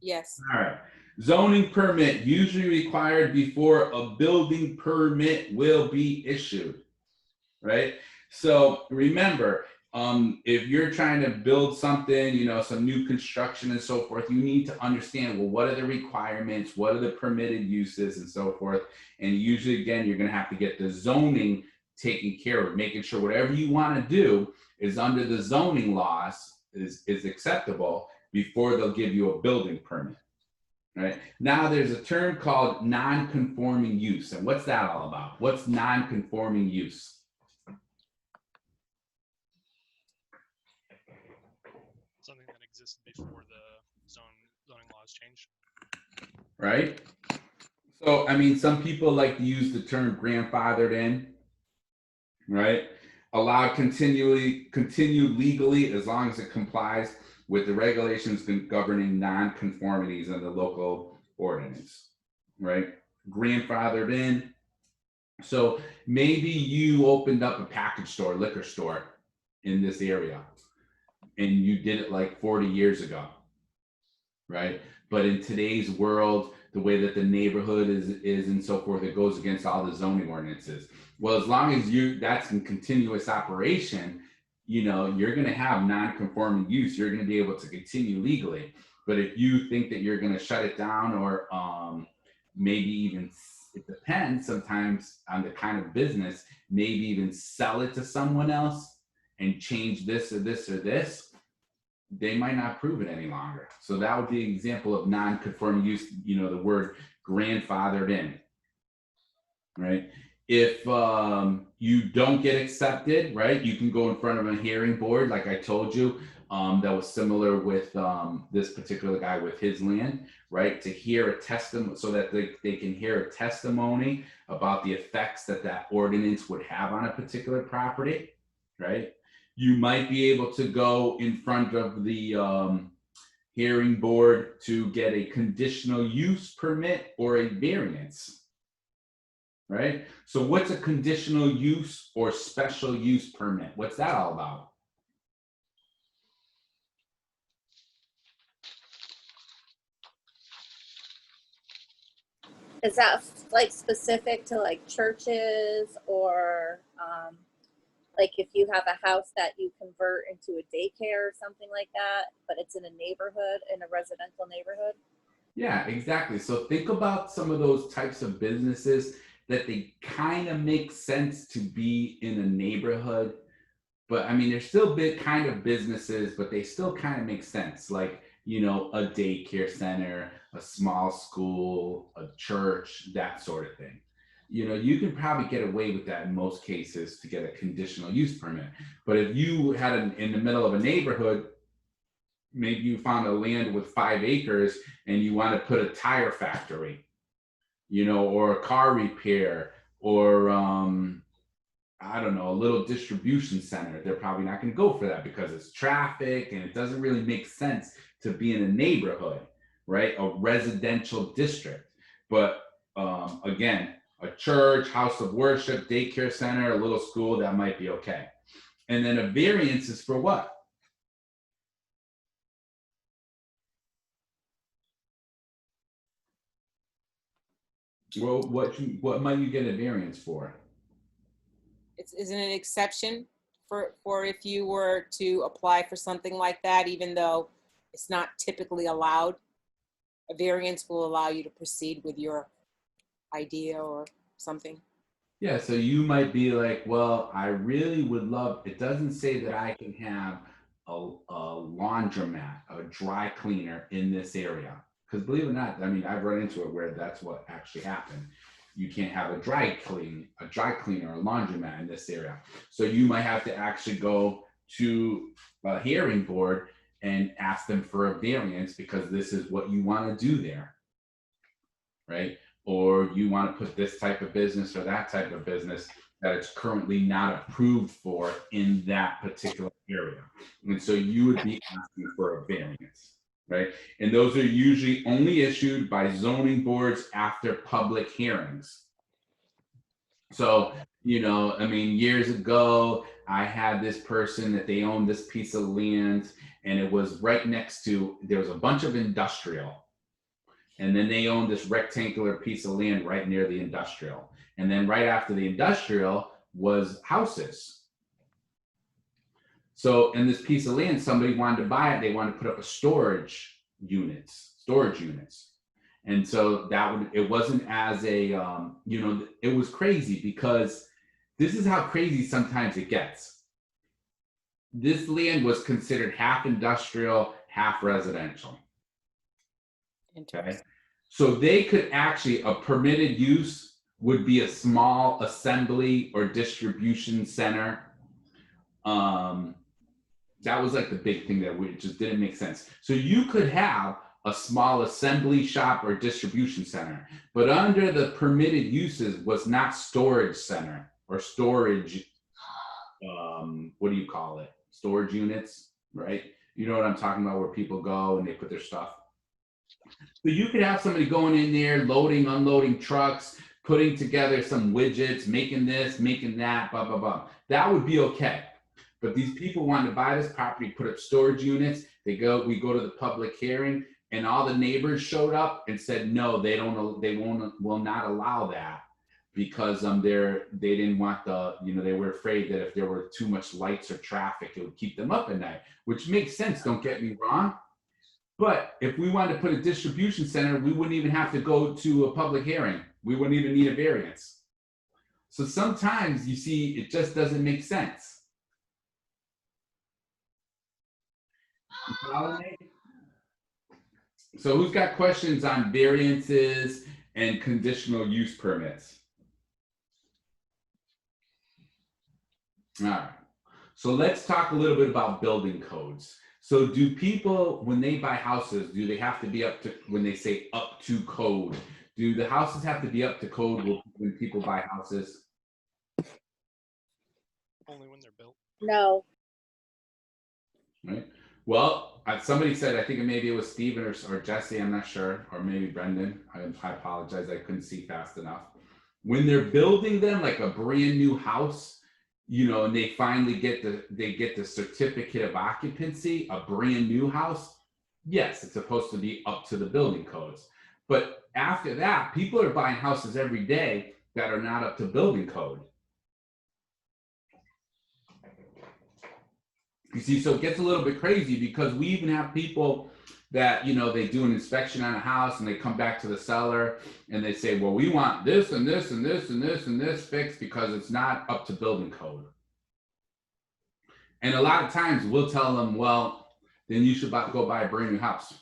Yes. All right. Zoning permit usually required before a building permit will be issued, right? So remember, if you're trying to build something, you know, some new construction and so forth, you need to understand, well, what are the requirements? What are the permitted uses and so forth? And usually, again, you're going to have to get the zoning taken care of, making sure whatever you want to do is under the zoning laws is acceptable before they'll give you a building permit. Right now, there's a term called non-conforming use. And what's that all about? What's non-conforming use? Something that existed before the zoning laws changed. Right? So, I mean, some people like to use the term grandfathered in, right? Allowed continue legally as long as it complies with the regulations governing non-conformities in the local ordinance, right? Grandfathered in. So maybe you opened up a package store, liquor store in this area, and you did it like 40 years ago, right? But in today's world, the way that the neighborhood is and so forth, it goes against all the zoning ordinances. Well, as long as that's in continuous operation, you know, you're going to have non-conforming use. You're going to be able to continue legally. But if you think that you're going to shut it down, or maybe even, it depends sometimes on the kind of business, maybe even sell it to someone else and change this or this or this, they might not approve it any longer. So that would be an example of non-conforming use, you know, the word grandfathered in, right? If you don't get accepted, right, you can go in front of a hearing board, like I told you. that was similar with this particular guy with his land, right? To hear a testimony, so that they can hear a testimony about the effects that that ordinance would have on a particular property, right? You might be able to go in front of the hearing board to get a conditional use permit or a variance, right? So what's a conditional use or special use permit? What's that all about? Is that like specific to like churches or like if you have a house that you convert into a daycare or something like that, but it's in a neighborhood, in a residential neighborhood? Yeah, exactly. So think about some of those types of businesses that they kind of make sense to be in a neighborhood, but I mean, they're still big kind of businesses, but they still kind of make sense. Like, you know, a daycare center, a small school, a church, that sort of thing. You know, you can probably get away with that in most cases to get a conditional use permit. But if you had in the middle of a neighborhood, maybe you found a land with 5 acres and you want to put a tire factory, you know, or a car repair, or I don't know, a little distribution center, they're probably not going to go for that because it's traffic and it doesn't really make sense to be in a neighborhood, right? A residential district. But again, a church, house of worship, daycare center, a little school, that might be okay. And then a variance is for what? Well, what might you get a variance for? Isn't it an exception for if you were to apply for something like that, even though it's not typically allowed? A variance will allow you to proceed with your idea or something. Yeah, so you might be like, well, I really would love, it doesn't say that I can have a laundromat, a dry cleaner in this area. Because believe it or not, I mean, I've run into it where that's what actually happened. You can't have a dry cleaner, a laundromat in this area. So you might have to actually go to a hearing board and ask them for a variance because this is what you want to do there, right? Or you want to put this type of business or that type of business that it's currently not approved for in that particular area. And so you would be asking for a variance, right? And those are usually only issued by zoning boards after public hearings. So, you know, I mean, years ago, I had this person that they owned this piece of land and it was right next to, there was a bunch of industrial. And then they owned this rectangular piece of land right near the industrial. And then right after the industrial was houses. So in this piece of land, somebody wanted to buy it. They wanted to put up a storage units. And so it wasn't as a, you know, it was crazy because this is how crazy sometimes it gets. This land was considered half industrial, half residential. Okay. So they could actually, a permitted use would be a small assembly or distribution center. That was like the big thing that just didn't make sense. So you could have a small assembly shop or distribution center, but under the permitted uses was not storage center or storage, what do you call it? Storage units, right? You know what I'm talking about, where people go and they put their stuff. So you could have somebody going in there, loading, unloading trucks, putting together some widgets, making this, making that, blah, blah, blah. That would be okay. But these people wanted to buy this property, put up storage units. We go to the public hearing and all the neighbors showed up and said, no, they will not allow that because they didn't want they were afraid that if there were too much lights or traffic, it would keep them up at night, which makes sense. Don't get me wrong. But if we wanted to put a distribution center, we wouldn't even have to go to a public hearing. We wouldn't even need a variance. So sometimes you see, it just doesn't make sense. You follow me? So who's got questions on variances and conditional use permits? All right. So let's talk a little bit about building codes. So do people, when they buy houses, do they have to be up to, when they say up to code, do the houses have to be up to code when people buy houses? Only when they're built. No. Right. Well, somebody said, I think maybe it was Steven or Jesse, I'm not sure, or maybe Brendan. I apologize, I couldn't see fast enough. When they're building them like a brand new house, you know, and they finally get the certificate of occupancy, a brand new house, yes, it's supposed to be up to the building codes. But after that, people are buying houses every day that are not up to building code. You see, so it gets a little bit crazy because we even have people that, you know, they do an inspection on a house and they come back to the seller and they say, well, we want this and this and this and this and this fixed because it's not up to building code. And a lot of times we'll tell them, well, then you should go buy a brand new house.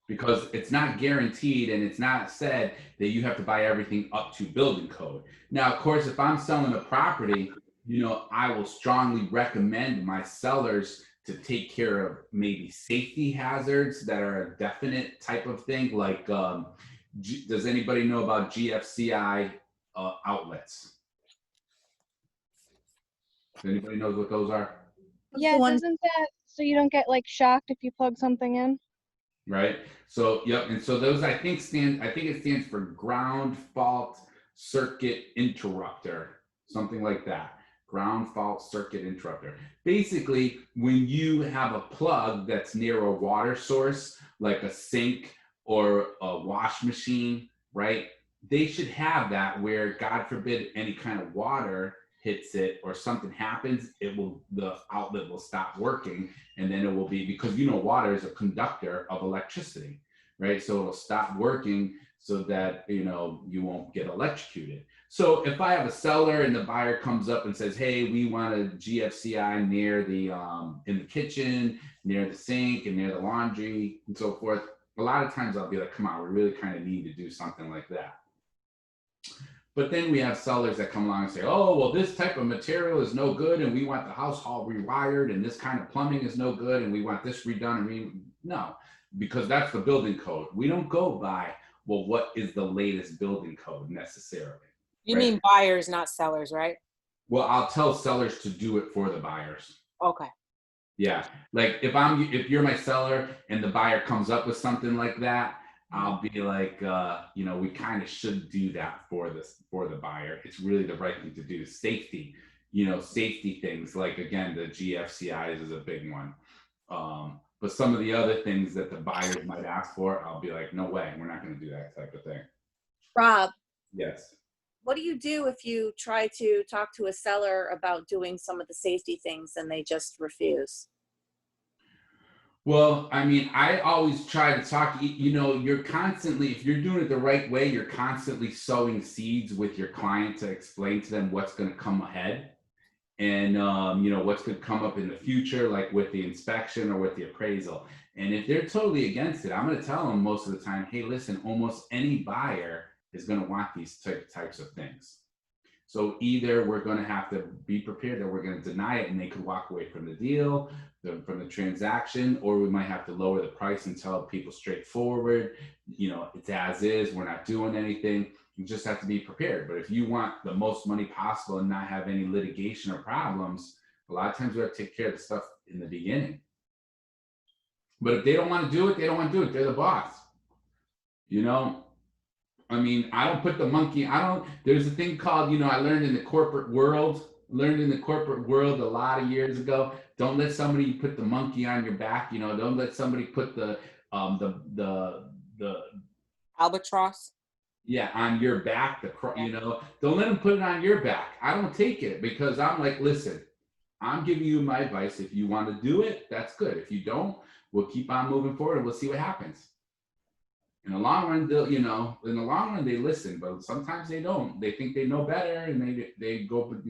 Because it's not guaranteed and it's not said that you have to buy everything up to building code. Now, of course, if I'm selling a property, you know, I will strongly recommend my sellers to take care of maybe safety hazards that are a definite type of thing. Like, does anybody know about GFCI outlets? Anybody knows what those are? Yeah, One- doesn't that so you don't get like shocked if you plug something in? Right. So, yep. And so those, I think it stands for ground fault circuit interrupter, something like that. Ground fault circuit interrupter. Basically, when you have a plug that's near a water source, like a sink or a wash machine, right? They should have that where, God forbid, any kind of water hits it or something happens, the outlet will stop working, and then it will be, because you know water is a conductor of electricity, right? So it'll stop working so that, you know, you won't get electrocuted. So if I have a seller and the buyer comes up and says, hey, we want a GFCI near the in the kitchen, near the sink and near the laundry and so forth, a lot of times I'll be like, come on, we really kind of need to do something like that. But then we have sellers that come along and say, oh, well, this type of material is no good and we want the house all rewired, and this kind of plumbing is no good and we want this redone. No, because that's the building code. We don't go by, well, what is the latest building code necessarily? You Right. mean buyers, not sellers, right? Well, I'll tell sellers to do it for the buyers. Okay. Yeah, like if you're my seller and the buyer comes up with something like that, I'll be like, you know, we kind of should do that for the buyer. It's really the right thing to do. Safety, you know, safety things like, again, the GFCIs is a big one. But some of the other things that the buyers might ask for, I'll be like, no way, we're not going to do that type of thing. Rob, Yes. what do you do if you try to talk to a seller about doing some of the safety things and they just refuse? Well, I mean, I always try to talk, you know, you're constantly, if you're doing it the right way, you're constantly sowing seeds with your client to explain to them what's going to come ahead and, you know, what's going to come up in the future, like with the inspection or with the appraisal. And if they're totally against it, I'm going to tell them most of the time, hey, listen, almost any buyer is going to want these types of things. So either we're going to have to be prepared that we're going to deny it and they could walk away from the deal, from the transaction, or we might have to lower the price and tell people straightforward, you know, it's as is, we're not doing anything. You just have to be prepared. But if you want the most money possible and not have any litigation or problems, a lot of times we have to take care of the stuff in the beginning. But if they don't want to do it, they don't want to do it. They're the boss. You know, I mean, I don't put the monkey, there's a thing called, you know, I learned in the corporate world a lot of years ago. Don't let somebody put the monkey on your back, you know, don't let somebody put the Albatross. Yeah, on your back, you know, don't let them put it on your back. I don't take it because I'm like, listen, I'm giving you my advice. If you want to do it, that's good. If you don't, we'll keep on moving forward and we'll see what happens. In the long run, they'll, you know, in the long run, they listen, but sometimes they don't. They think they know better and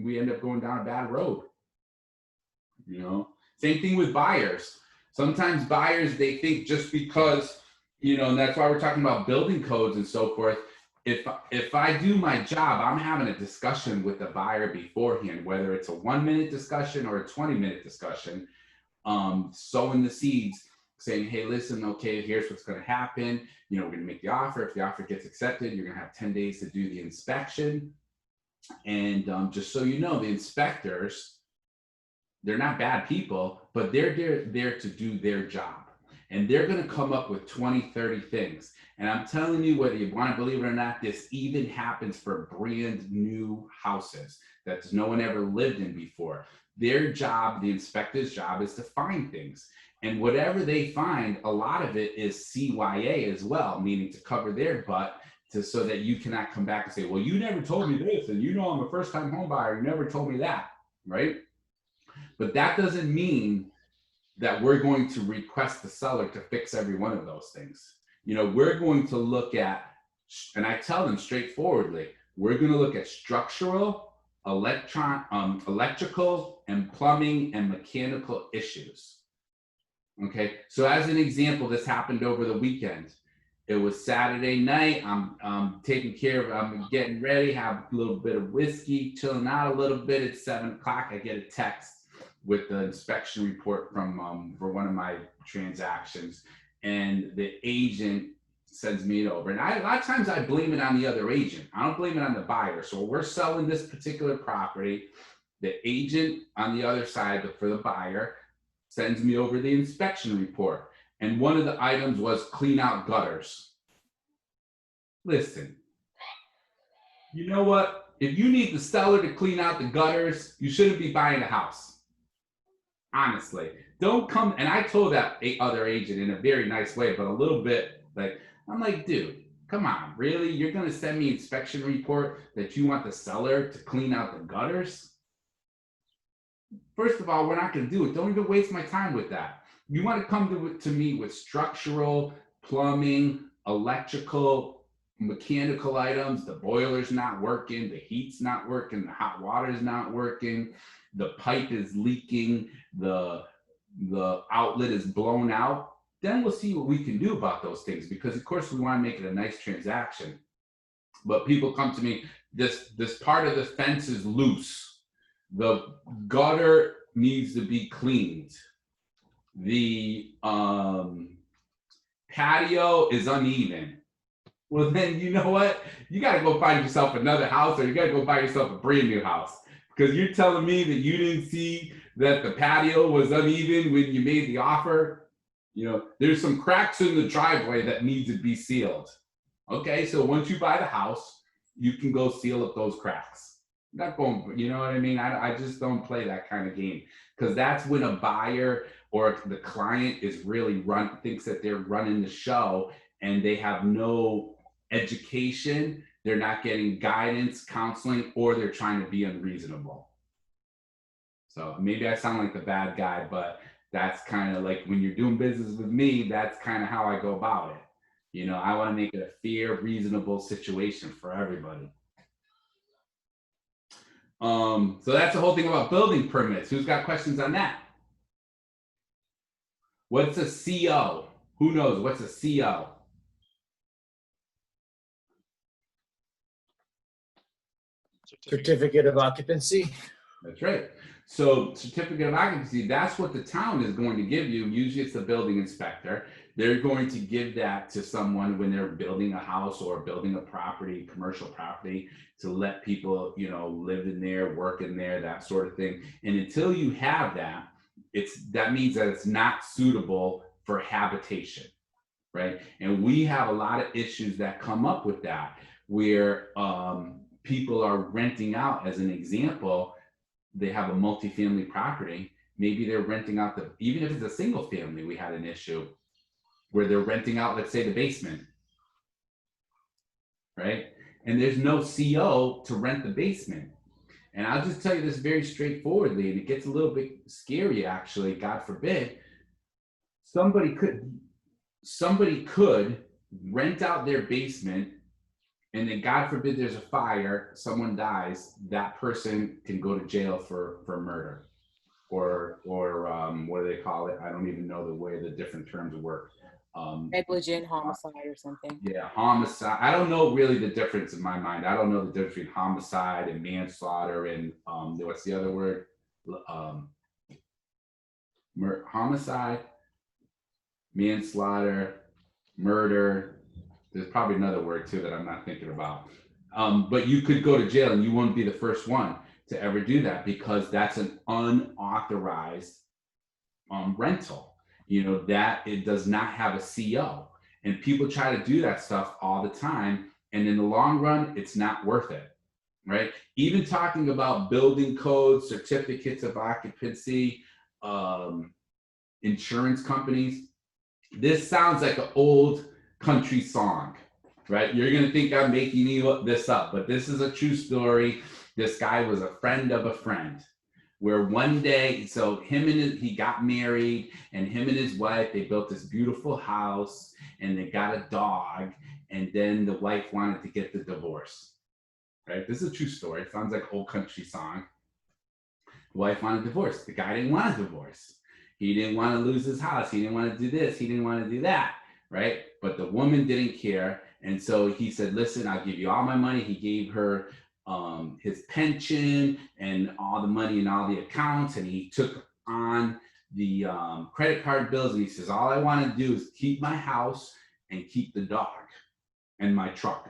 we end up going down a bad road. You know, same thing with buyers. Sometimes buyers, they think just because, you know, and that's why we're talking about building codes and so forth. If I do my job, I'm having a discussion with the buyer beforehand, whether it's a 1-minute discussion or a 20-minute discussion. sowing the seeds, saying, hey, listen, okay, here's what's going to happen. You know, we're going to make the offer. If the offer gets accepted, you're going to have 10 days to do the inspection. And just so you know, the inspectors, they're not bad people, but they're there to do their job. And they're going to come up with 20, 30 things. And I'm telling you, whether you want to believe it or not, this even happens for brand new houses that no one ever lived in before. Their job, the inspector's job, is to find things. And whatever they find, a lot of it is CYA as well, meaning to cover their butt, so that you cannot come back and say, well, you never told me this, and you know I'm a first-time home buyer, you never told me that, right? But that doesn't mean that we're going to request the seller to fix every one of those things. You know, we're going to look at, and I tell them straightforwardly, we're going to look at structural, electrical, and plumbing and mechanical issues. Okay, so as an example, this happened over the weekend. It was Saturday night. I'm taking care of, I'm getting ready, have a little bit of whiskey, chilling out a little bit. It's 7 o'clock. I get a text with the inspection report from for one of my transactions, and the agent sends me it over. And a lot of times I blame it on the other agent. I don't blame it on the buyer. So we're selling this particular property. The agent on the other side, for the buyer, sends me over the inspection report. And one of the items was clean out gutters. Listen, you know what? If you need the seller to clean out the gutters, you shouldn't be buying a house. Honestly, don't come. And I told that other agent in a very nice way, but a little bit like, I'm like, dude, come on, really? You're going to send me an inspection report that you want the seller to clean out the gutters? First of all, we're not going to do it. Don't even waste my time with that. You want to come to me with structural, plumbing, electrical, mechanical items. The boiler's not working, the heat's not working, the hot water's not working, the pipe is leaking, the outlet is blown out. Then we'll see what we can do about those things, because of course we want to make it a nice transaction. But people come to me, this part of the fence is loose. The gutter needs to be cleaned. The patio is uneven. Well, then you know what? You got to go find yourself another house, or you got to go buy yourself a brand new house, because you're telling me that you didn't see that the patio was uneven when you made the offer. You know, there's some cracks in the driveway that need to be sealed. Okay, so once you buy the house, you can go seal up those cracks. Not going, you know what I mean? I just don't play that kind of game, because that's when a buyer or the client is really thinks that they're running the show, and they have no education. They're not getting guidance, counseling, or they're trying to be unreasonable. So maybe I sound like the bad guy, but that's kind of like, when you're doing business with me, that's kind of how I go about it. You know, I want to make it a fair, reasonable situation for everybody. So that's the whole thing about building permits. Who's got questions on that? What's a CO? Who knows? What's a CO? Certificate of occupancy. That's right. So certificate of occupancy, that's what the town is going to give you. Usually it's the building inspector. They're going to give that to someone when they're building a house or building a property, commercial property, to let people, you know, live in there, work in there, that sort of thing. And until you have that, that means that it's not suitable for habitation, right? And we have a lot of issues that come up with that, where people are renting out. As an example, they have a multifamily property. Maybe they're renting out even if it's a single family, we had an issue where they're renting out, let's say, the basement, right? And there's no CO to rent the basement. And I'll just tell you this very straightforwardly, and it gets a little bit scary, actually, God forbid. Somebody could rent out their basement, and then God forbid there's a fire, someone dies, that person can go to jail for murder, or what do they call it? I don't even know the way the different terms work. Negligent homicide or something. Yeah, homicide. I don't know really the difference in my mind. I don't know the difference between homicide and manslaughter and what's the other word? homicide, manslaughter, murder. There's probably another word too that I'm not thinking about. But you could go to jail and you won't be the first one to ever do that because that's an unauthorized rental. You know, that it does not have a CO. And people try to do that stuff all the time. And in the long run, it's not worth it, right? Even talking about building codes, certificates of occupancy, insurance companies. This sounds like an old country song, right? You're going to think I'm making this up, but this is a true story. This guy was a friend of a friend. Where one day, so he got married, and him and his wife, they built this beautiful house, and they got a dog, and then the wife wanted to get the divorce, right? This is a true story. It sounds like an old country song. The wife wanted a divorce. The guy didn't want a divorce. He didn't want to lose his house. He didn't want to do this. He didn't want to do that, right? But the woman didn't care, and so he said, listen, I'll give you all my money. He gave her his pension and all the money in all the accounts, and he took on the credit card bills, and he says, all I want to do is keep my house and keep the dog and my truck.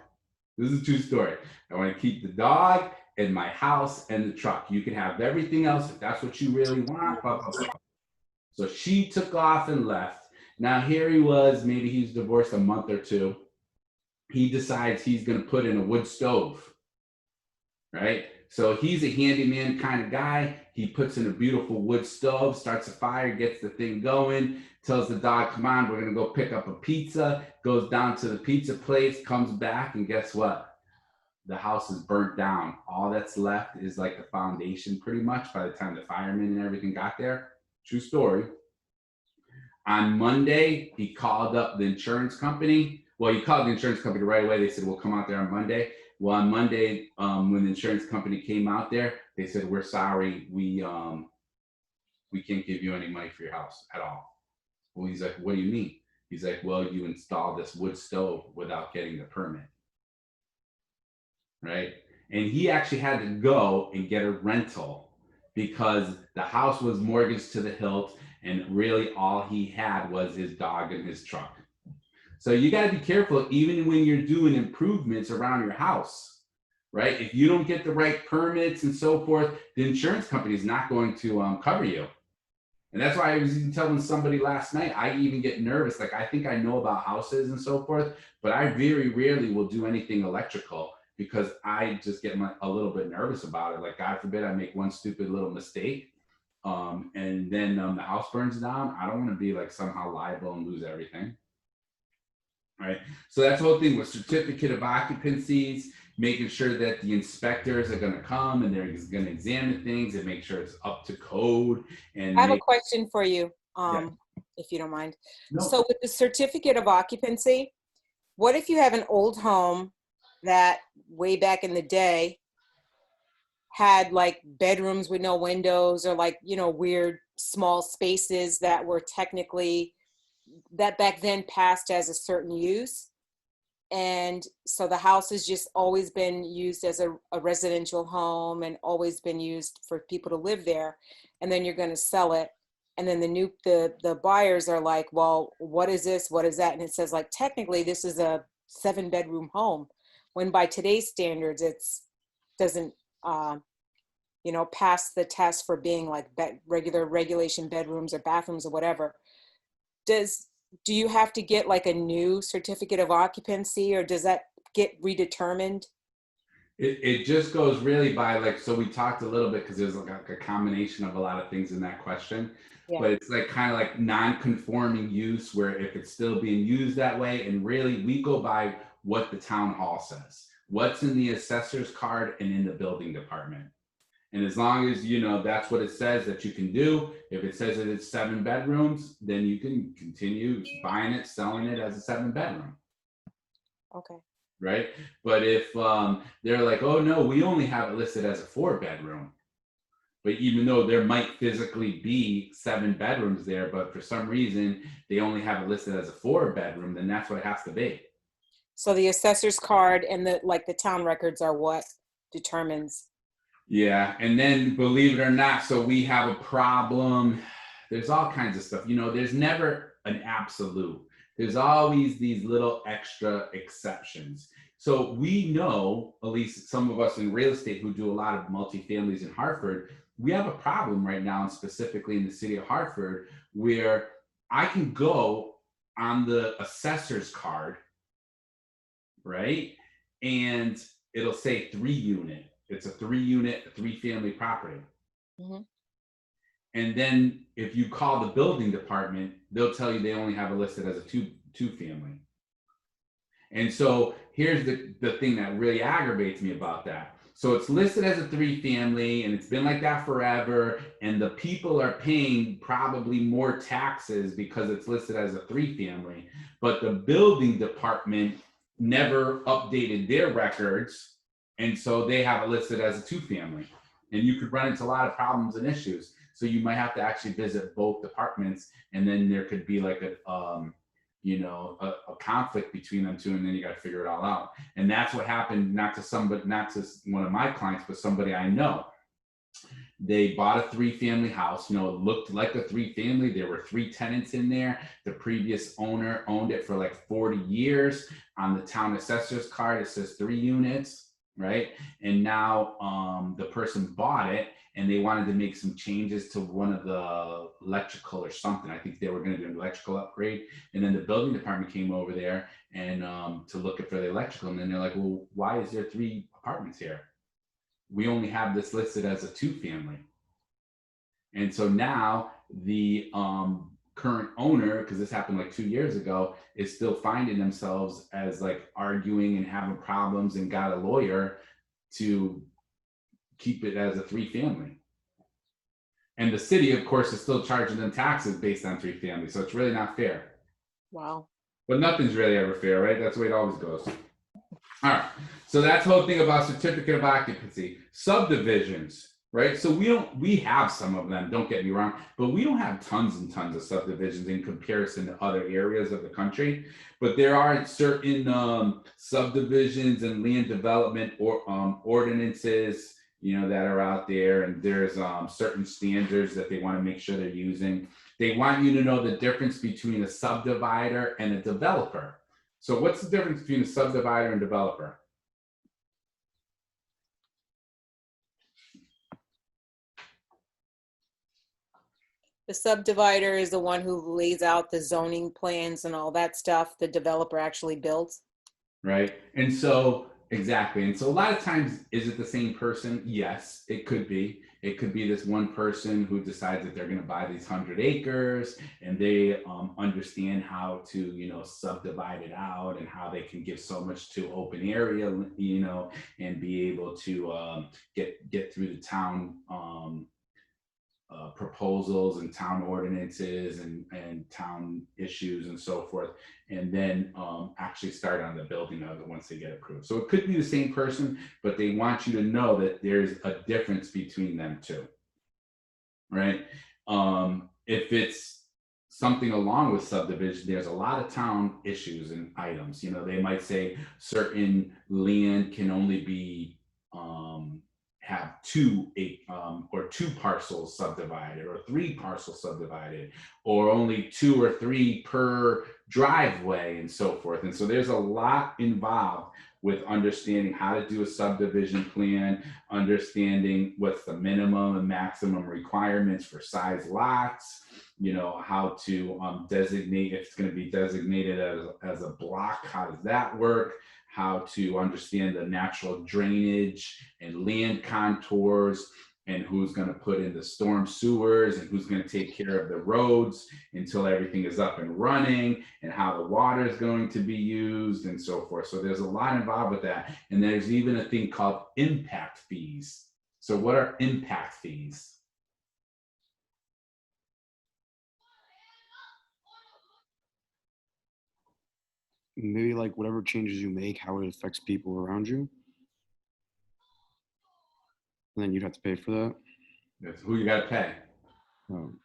This is a true story. I want to keep the dog and my house and the truck. You can have everything else if that's what you really want. Blah, blah, blah. So she took off and left. Now here he was, maybe he's divorced a month or two. He decides he's going to put in a wood stove. Right? So he's a handyman kind of guy. He puts in a beautiful wood stove, starts a fire, gets the thing going, tells the dog, come on, we're going to go pick up a pizza, goes down to the pizza place, comes back, and guess what? The house is burnt down. All that's left is like the foundation pretty much by the time the firemen and everything got there. True story. On Monday, he called up the insurance company. Well, he called the insurance company right away. They said, we'll come out there on Monday. Well, on Monday, when the insurance company came out there, they said, we're sorry, we can't give you any money for your house at all. Well, he's like, what do you mean? He's like, well, you installed this wood stove without getting the permit, right? And he actually had to go and get a rental because the house was mortgaged to the hilt, and really all he had was his dog and his truck. So you got to be careful, even when you're doing improvements around your house, right? If you don't get the right permits and so forth, the insurance company is not going to cover you. And that's why I was even telling somebody last night, I even get nervous. Like, I think I know about houses and so forth, but I very rarely will do anything electrical because I just get a little bit nervous about it. Like, God forbid I make one stupid little mistake and then the house burns down. I don't want to be like somehow liable and lose everything. Right. So that's the whole thing with certificate of occupancies, making sure that the inspectors are going to come and they're going to examine things and make sure it's up to code. And I have a question for you, Yeah. if you don't mind. No. So with the certificate of occupancy, what if you have an old home that way back in the day had like bedrooms with no windows or like, you know, weird small spaces that were technically that back then passed as a certain use. And so the house has just always been used as a residential home and always been used for people to live there. And then you're going to sell it. And then the buyers are like, well, what is this? What is that? And it says like, technically this is a 7-bedroom home, when by today's standards, doesn't, you know, pass the test for being like regular regulation bedrooms or bathrooms or whatever. Do you have to get like a new certificate of occupancy, or does that get redetermined? It just goes really by like, so we talked a little bit because there's like a combination of a lot of things in that question, Yeah. but it's like kind of like non-conforming use, where if it's still being used that way, and really we go by what the town hall says, what's in the assessor's card and in the building department. And as long as, you know, that's what it says that you can do. If it says that it's 7 bedrooms, then you can continue buying it, selling it as a 7-bedroom. Okay. Right. But if they're like, oh, no, we only have it listed as a 4-bedroom. But even though there might physically be 7 bedrooms there, but for some reason they only have it listed as a 4-bedroom, then that's what it has to be. So the assessor's card and the town records are what determines. Yeah, and then believe it or not, so we have a problem. There's all kinds of stuff. You know, there's never an absolute. There's always these little extra exceptions. So we know, at least some of us in real estate who do a lot of multifamilies in Hartford, we have a problem right now, and specifically in the city of Hartford, where I can go on the assessor's card, right? And it'll say 3 unit. It's a 3 unit, 3 family property. Mhm. And then if you call the building department, they'll tell you they only have it listed as a two family. And so here's the thing that really aggravates me about that. So it's listed as a 3 family, and it's been like that forever. And the people are paying probably more taxes because it's listed as a 3 family, but the building department never updated their records. And so they have it listed as a 2 family, and you could run into a lot of problems and issues. So you might have to actually visit both departments, and then there could be like a conflict between them two, and then you got to figure it all out. And that's what happened, not to one of my clients, but somebody I know. They bought a 3 family house. You know, it looked like a 3 family. There were 3 tenants in there. The previous owner owned it for like 40 years. On the town assessor's card, it says 3 units, right? And now the person bought it, and they wanted to make some changes to one of the electrical or something. I think they were going to do an electrical upgrade. And then the building department came over there and to look for the electrical. And then they're like, well, why is there 3 apartments here? We only have this listed as a 2 family. And so now the current owner, because this happened like 2 years ago, is still finding themselves as like arguing and having problems, and got a lawyer to keep it as a 3 family. And the city, of course, is still charging them taxes based on 3 families. So it's really not fair. Wow. But nothing's really ever fair, right? That's the way it always goes. All right. So that's the whole thing about certificate of occupancy. Subdivisions, right? So we have some of them, don't get me wrong, but we don't have tons and tons of subdivisions in comparison to other areas of the country. But there are certain subdivisions and land development or ordinances, you know, that are out there, and there's certain standards that they want to make sure they're using. They want you to know the difference between a subdivider and a developer. So what's the difference between a subdivider and developer? The subdivider is the one who lays out the zoning plans and all that stuff the developer actually builds. Right. And so, exactly. And so a lot of times, is it the same person? Yes, it could be. It could be this one person who decides that they're going to buy these 100 acres, and they understand how to, you know, subdivide it out, and how they can give so much to open area, you know, and be able to get through the town proposals and town ordinances and town issues and so forth, and then actually start on the building of it once they get approved. So it could be the same person, but they want you to know that there's a difference between them two, right? If it's something along with subdivision, there's a lot of town issues and items. You know, they might say certain land can only be have 2 parcels subdivided, or 3 parcels subdivided, or only 2 or 3 per driveway, and so forth. And so there's a lot involved with understanding how to do a subdivision plan, understanding what's the minimum and maximum requirements for size lots, you know, how to designate, if it's going to be designated as a block, how does that work? How to understand the natural drainage and land contours, and who's going to put in the storm sewers, and who's going to take care of the roads until everything is up and running, and how the water is going to be used, and so forth. So there's a lot involved with that. And there's even a thing called impact fees. So what are impact fees? Maybe like whatever changes you make, how it affects people around you. And then you'd have to pay for that. That's who you got to pay. Um,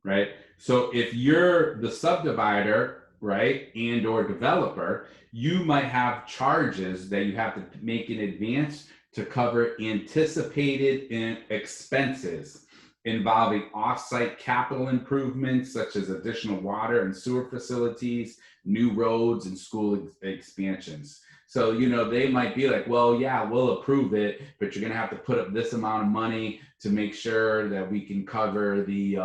Right? So if you're the subdivider, right, and or developer, you might have charges that you have to make in advance to cover anticipated expenses. involving off-site capital improvements such as additional water and sewer facilities, new roads, and school expansions. So, you know, they might be like, well, yeah, we'll approve it, but you're gonna have to put up this amount of money to make sure that we can cover the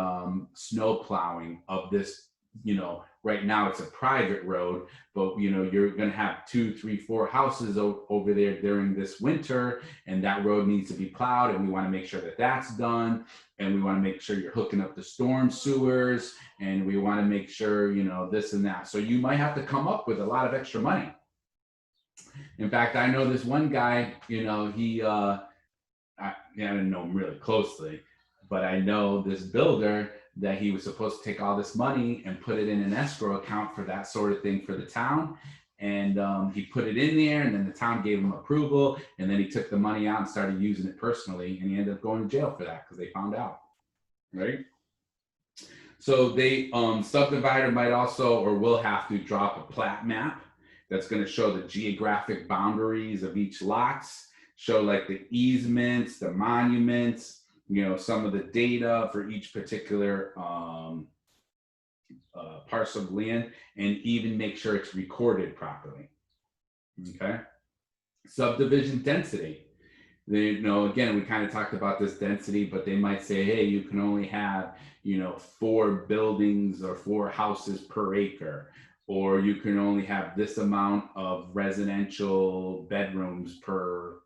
snow plowing of this, you know, right now it's a private road, but you know, you're gonna have 2, 3, 4 houses over there during this winter, and that road needs to be plowed, and we wanna make sure that that's done, and we wanna make sure you're hooking up the storm sewers, and we wanna make sure, you know, this and that. So you might have to come up with a lot of extra money. In fact, I know this one guy, you know, I didn't know him really closely, but I know this builder that he was supposed to take all this money and put it in an escrow account for that sort of thing for the town. And he put it in there, and then the town gave him approval, and then he took the money out and started using it personally, and he ended up going to jail for that because they found out, right? So they, subdivider might also or will have to drop a plat map that's going to show the geographic boundaries of each lots, show like the easements, the monuments, you know, some of the data for each particular parcel of land, and even make sure it's recorded properly. Okay. Subdivision density. They, you know, again, we kind of talked about this density, but they might say, hey, you can only have, you know, 4 buildings or 4 houses per acre, or you can only have this amount of residential bedrooms per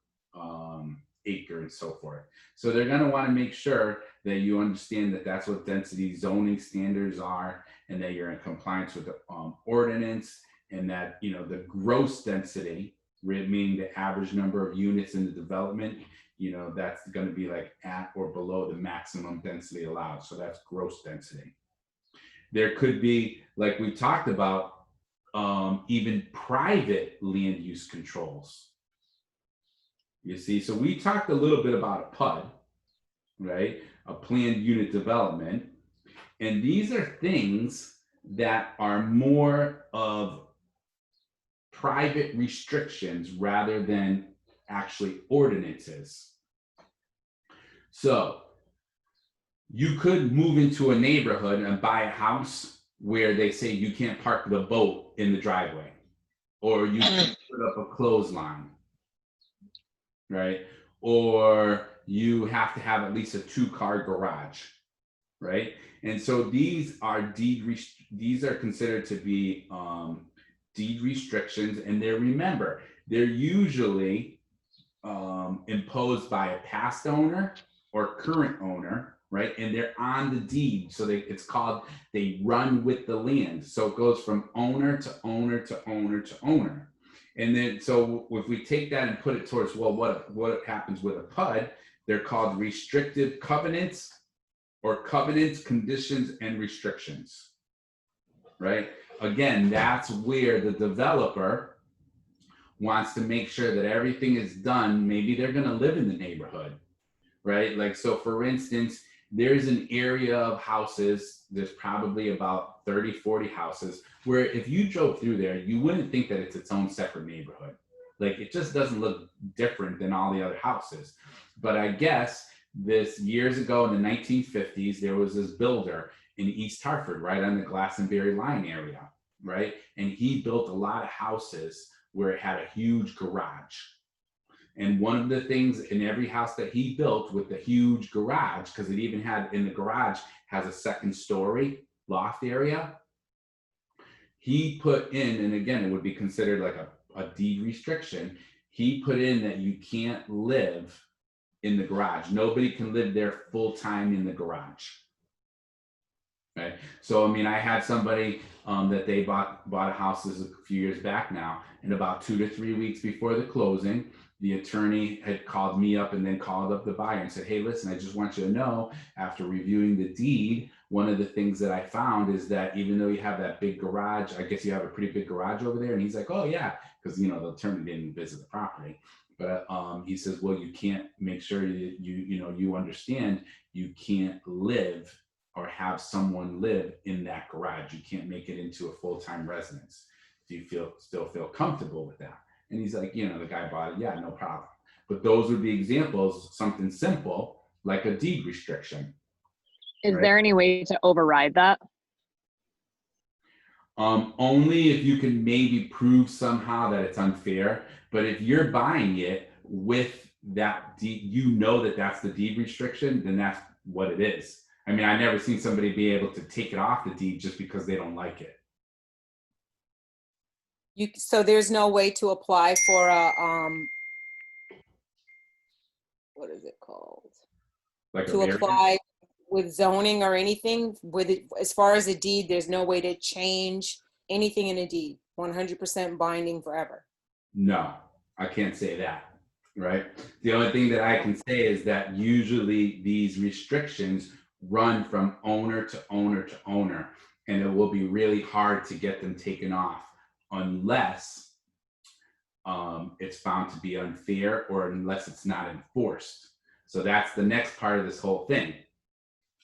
acre and so forth. So they're going to want to make sure that you understand that that's what density zoning standards are, and that you're in compliance with the ordinance, and that, you know, the gross density, meaning the average number of units in the development, you know, that's going to be like at or below the maximum density allowed. So that's gross density. There could be, like we talked about, even private land use controls. You see, so we talked a little bit about a PUD, right? A planned unit development. And these are things that are more of private restrictions rather than actually ordinances. So you could move into a neighborhood and buy a house where they say you can't park the boat in the driveway, or you can put up a clothesline, right? Or you have to have at least a 2-car garage, right? And so these are these are considered to be deed restrictions, and they're usually imposed by a past owner or current owner, right? And they're on the deed, so they run with the land. So it goes from owner to owner to owner to owner. And then, so if we take that and put it towards, well, what happens with a PUD, they're called restrictive covenants, or covenants, conditions, and restrictions, right? Again, that's where the developer wants to make sure that everything is done. Maybe they're going to live in the neighborhood, right? Like, so for instance, there's an area of houses, there's probably about 30, 40 houses, where if you drove through there, you wouldn't think that it's its own separate neighborhood. Like, it just doesn't look different than all the other houses. But I guess this years ago in the 1950s, there was this builder in East Hartford, right on the Glastonbury line area, right? And he built a lot of houses where it had a huge garage. And one of the things in every house that he built with the huge garage, because it even had in the garage has a 2nd story loft area, he put in, and again, it would be considered like a deed restriction, he put in that you can't live in the garage. Nobody can live there full time in the garage. Right. So, I mean, I had somebody that they bought a house a few years back now, and about 2 to 3 weeks before the closing, the attorney had called me up and then called up the buyer and said, hey, listen, I just want you to know, after reviewing the deed, one of the things that I found is that even though you have that big garage, I guess you have a pretty big garage over there. And he's like, oh yeah, because, you know, the attorney didn't visit the property. But he says, well, you can't, make sure you understand, you can't live or have someone live in that garage. You can't make it into a full-time residence. Do you still feel comfortable with that? And he's like, you know, the guy bought it. Yeah, no problem. But those would be examples, something simple like a deed restriction. Is Right. there any way to override that? Only if you can maybe prove somehow that it's unfair. But if you're buying it with that deed, you know that that's the deed restriction, then that's what it is. I mean, I never seen somebody be able to take it off the deed just because they don't like it. So there's no way to apply for a, what is it called? Like a To variance. apply with zoning or anything with it, as far as a deed, there's no way to change anything in a deed, 100% binding forever. No, I can't say that, right? The only thing that I can say is that usually these restrictions run from owner to owner to owner, and it will be really hard to get them taken off unless it's found to be unfair or unless it's not enforced. So that's the next part of this whole thing.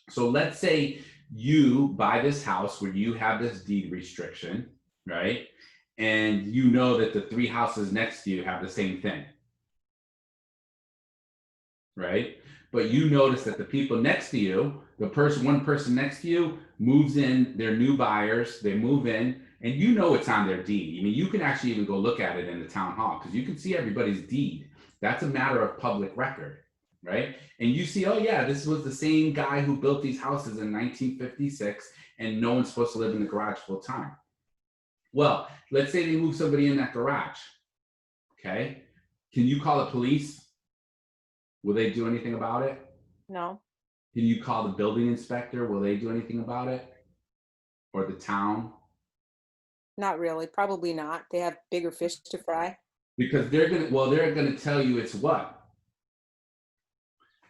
So let's say you buy this house where you have this deed restriction, right? And you know that the 3 houses next to you have the same thing, right? But you notice that the people next to you, one person next to you moves in, they're new buyers, they move in, and you know it's on their deed. I mean, you can actually even go look at it in the town hall because you can see everybody's deed. That's a matter of public record, right? And you see, oh yeah, this was the same guy who built these houses in 1956, and no one's supposed to live in the garage full time. Well, let's say they move somebody in that garage, okay? Can you call the police? Will they do anything about it? No, Can you call the building inspector? Will they do anything about it? Or the town? not really, probably not. They have bigger fish to fry. Because they're gonna tell you it's what?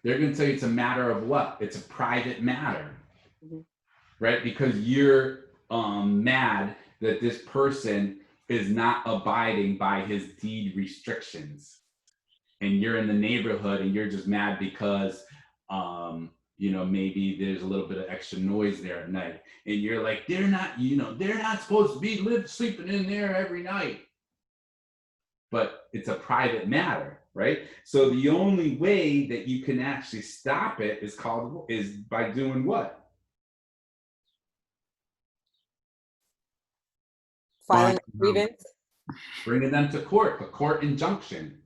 They're gonna tell you it's a matter of what? It's a private matter, right? Because you're mad that this person is not abiding by his deed restrictions. And you're in the neighborhood and you're just mad because maybe there's a little bit of extra noise there at night. And you're like, they're not supposed to be sleeping in there every night. But it's a private matter, right? So the only way that you can actually stop it is by doing what? Filing a grievance. Bringing them to court, a court injunction,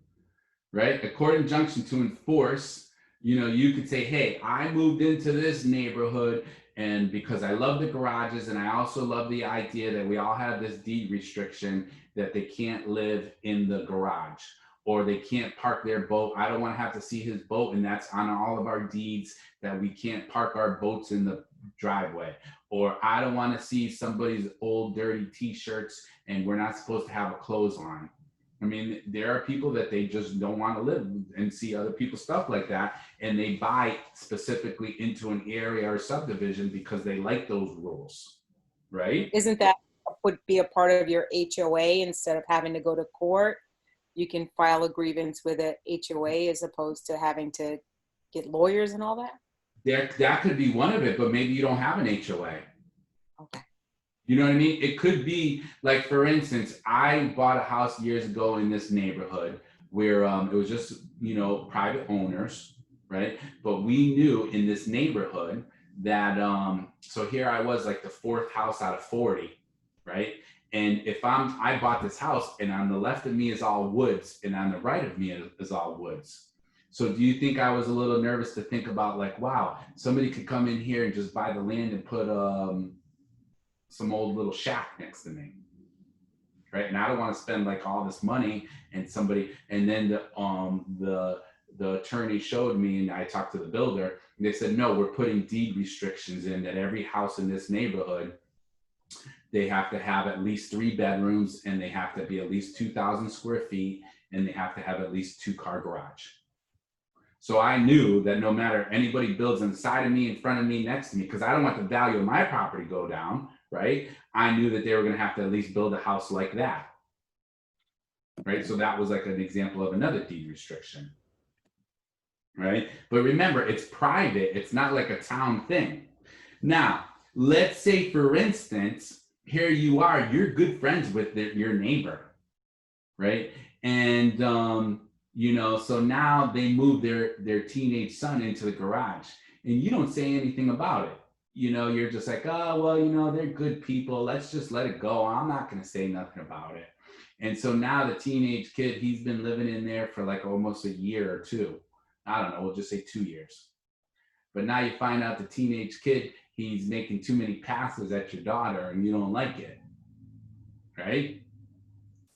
right? A court injunction to enforce. You could say, hey, I moved into this neighborhood and because I love the garages and I also love the idea that we all have this deed restriction that they can't live in the garage or they can't park their boat. I don't want to have to see his boat, and that's on all of our deeds that we can't park our boats in the driveway. Or I don't want to see somebody's old dirty t-shirts and we're not supposed to have a clothesline. I mean, there are people that they just don't want to live and see other people's stuff like that. And they buy specifically into an area or subdivision because they like those rules, right? Isn't that would be a part of your HOA instead of having to go to court? You can file a grievance with a HOA as opposed to having to get lawyers and all that? That could be one of it, but maybe you don't have an HOA. Okay. You know what I mean? It could be like, for instance, I bought a house years ago in this neighborhood where it was just, private owners, right? But we knew in this neighborhood that, so here I was like the 4th house out of 40, right? And I bought this house and on the left of me is all woods and on the right of me is all woods. So do you think I was a little nervous to think about like, wow, somebody could come in here and just buy the land and put, some old little shack next to me, right? And I don't want to spend like all this money and then the attorney showed me, and I talked to the builder, and they said, no, we're putting deed restrictions in that every house in this neighborhood, they have to have at least 3 bedrooms and they have to be at least 2,000 square feet and they have to have at least 2-car garage. So I knew that no matter anybody builds on the side of me, in front of me, next to me, because I don't want the value of my property to go down, right? I knew that they were going to have to at least build a house like that, right? So that was like an example of another deed restriction, right? But remember, it's private. It's not like a town thing. Now, let's say, for instance, here you are, you're good friends with your neighbor, right? And, so now they move their teenage son into the garage and you don't say anything about it. You know, you're just like, oh, well, you know, they're good people. Let's just let it go. I'm not going to say nothing about it. And so now the teenage kid, he's been living in there for like almost a year or two. I don't know, we'll just say 2 years. But now you find out the teenage kid, he's making too many passes at your daughter and you don't like it, right?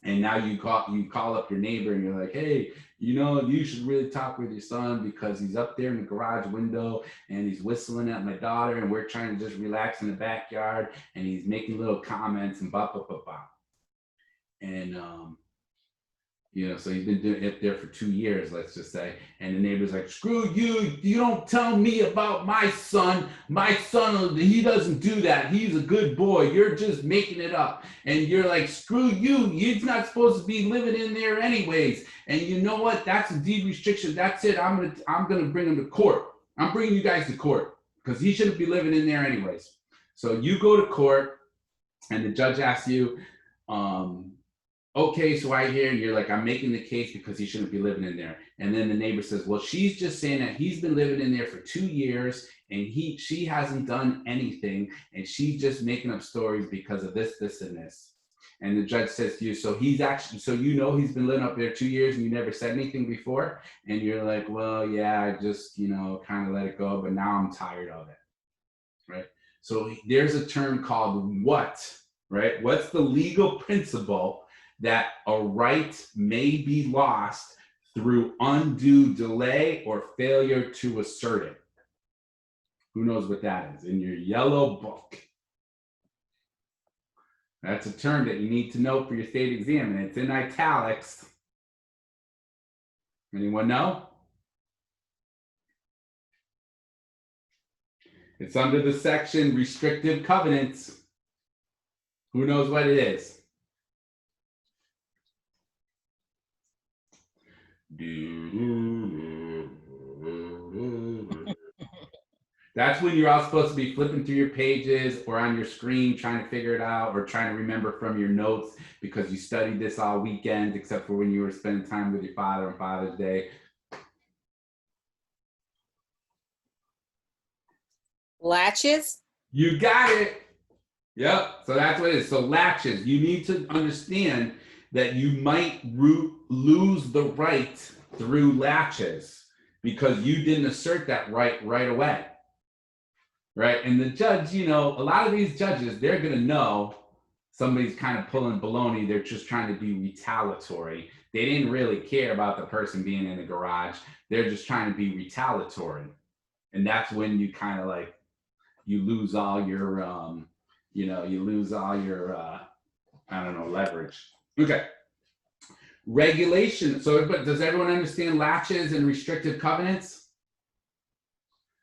And now you call up your neighbor and you're like, hey, you know, you should really talk with your son because he's up there in the garage window and he's whistling at my daughter and we're trying to just relax in the backyard and he's making little comments and blah, blah, blah, blah. And, you know, so he's been doing it there for 2 years, let's just say. And the neighbor's like, screw you. You don't tell me about my son. My son, he doesn't do that. He's a good boy. You're just making it up. And you're like, screw you. He's not supposed to be living in there anyways. And you know what? That's a deed restriction. That's it. I'm gonna bring him to court. I'm bringing you guys to court because he shouldn't be living in there anyways. So you go to court and the judge asks you, okay, so I hear, and you're like, I'm making the case because he shouldn't be living in there. And then the neighbor says, well, she's just saying that he's been living in there for 2 years and she hasn't done anything and she's just making up stories because of this, this, and this. And the judge says to you, so he's actually, so you know he's been living up there 2 years and you never said anything before? And you're like, well, yeah, I just, you know, kind of let it go, but now I'm tired of it, right? So there's a term called what, right? What's the legal principle that a right may be lost through undue delay or failure to assert it? Who knows what that is? In your yellow book. That's a term that you need to know for your state exam, and it's in italics. Anyone know? It's under the section Restrictive Covenants. Who knows what it is? That's when you're all supposed to be flipping through your pages or on your screen trying to figure it out or trying to remember from your notes because you studied this all weekend, except for when you were spending time with your father on Father's Day. Latches? You got it. Yep. So that's what it is. So latches, you need to understand that you might lose the right through latches because you didn't assert that right away. Right. And the judge, you know, a lot of these judges, they're going to know somebody's kind of pulling baloney. They're just trying to be retaliatory. They didn't really care about the person being in the garage. They're just trying to be retaliatory. And that's when you kind of like, you lose all your, you know, you lose all your, I don't know, leverage. Okay. Regulation. So, but does everyone understand latches and restrictive covenants?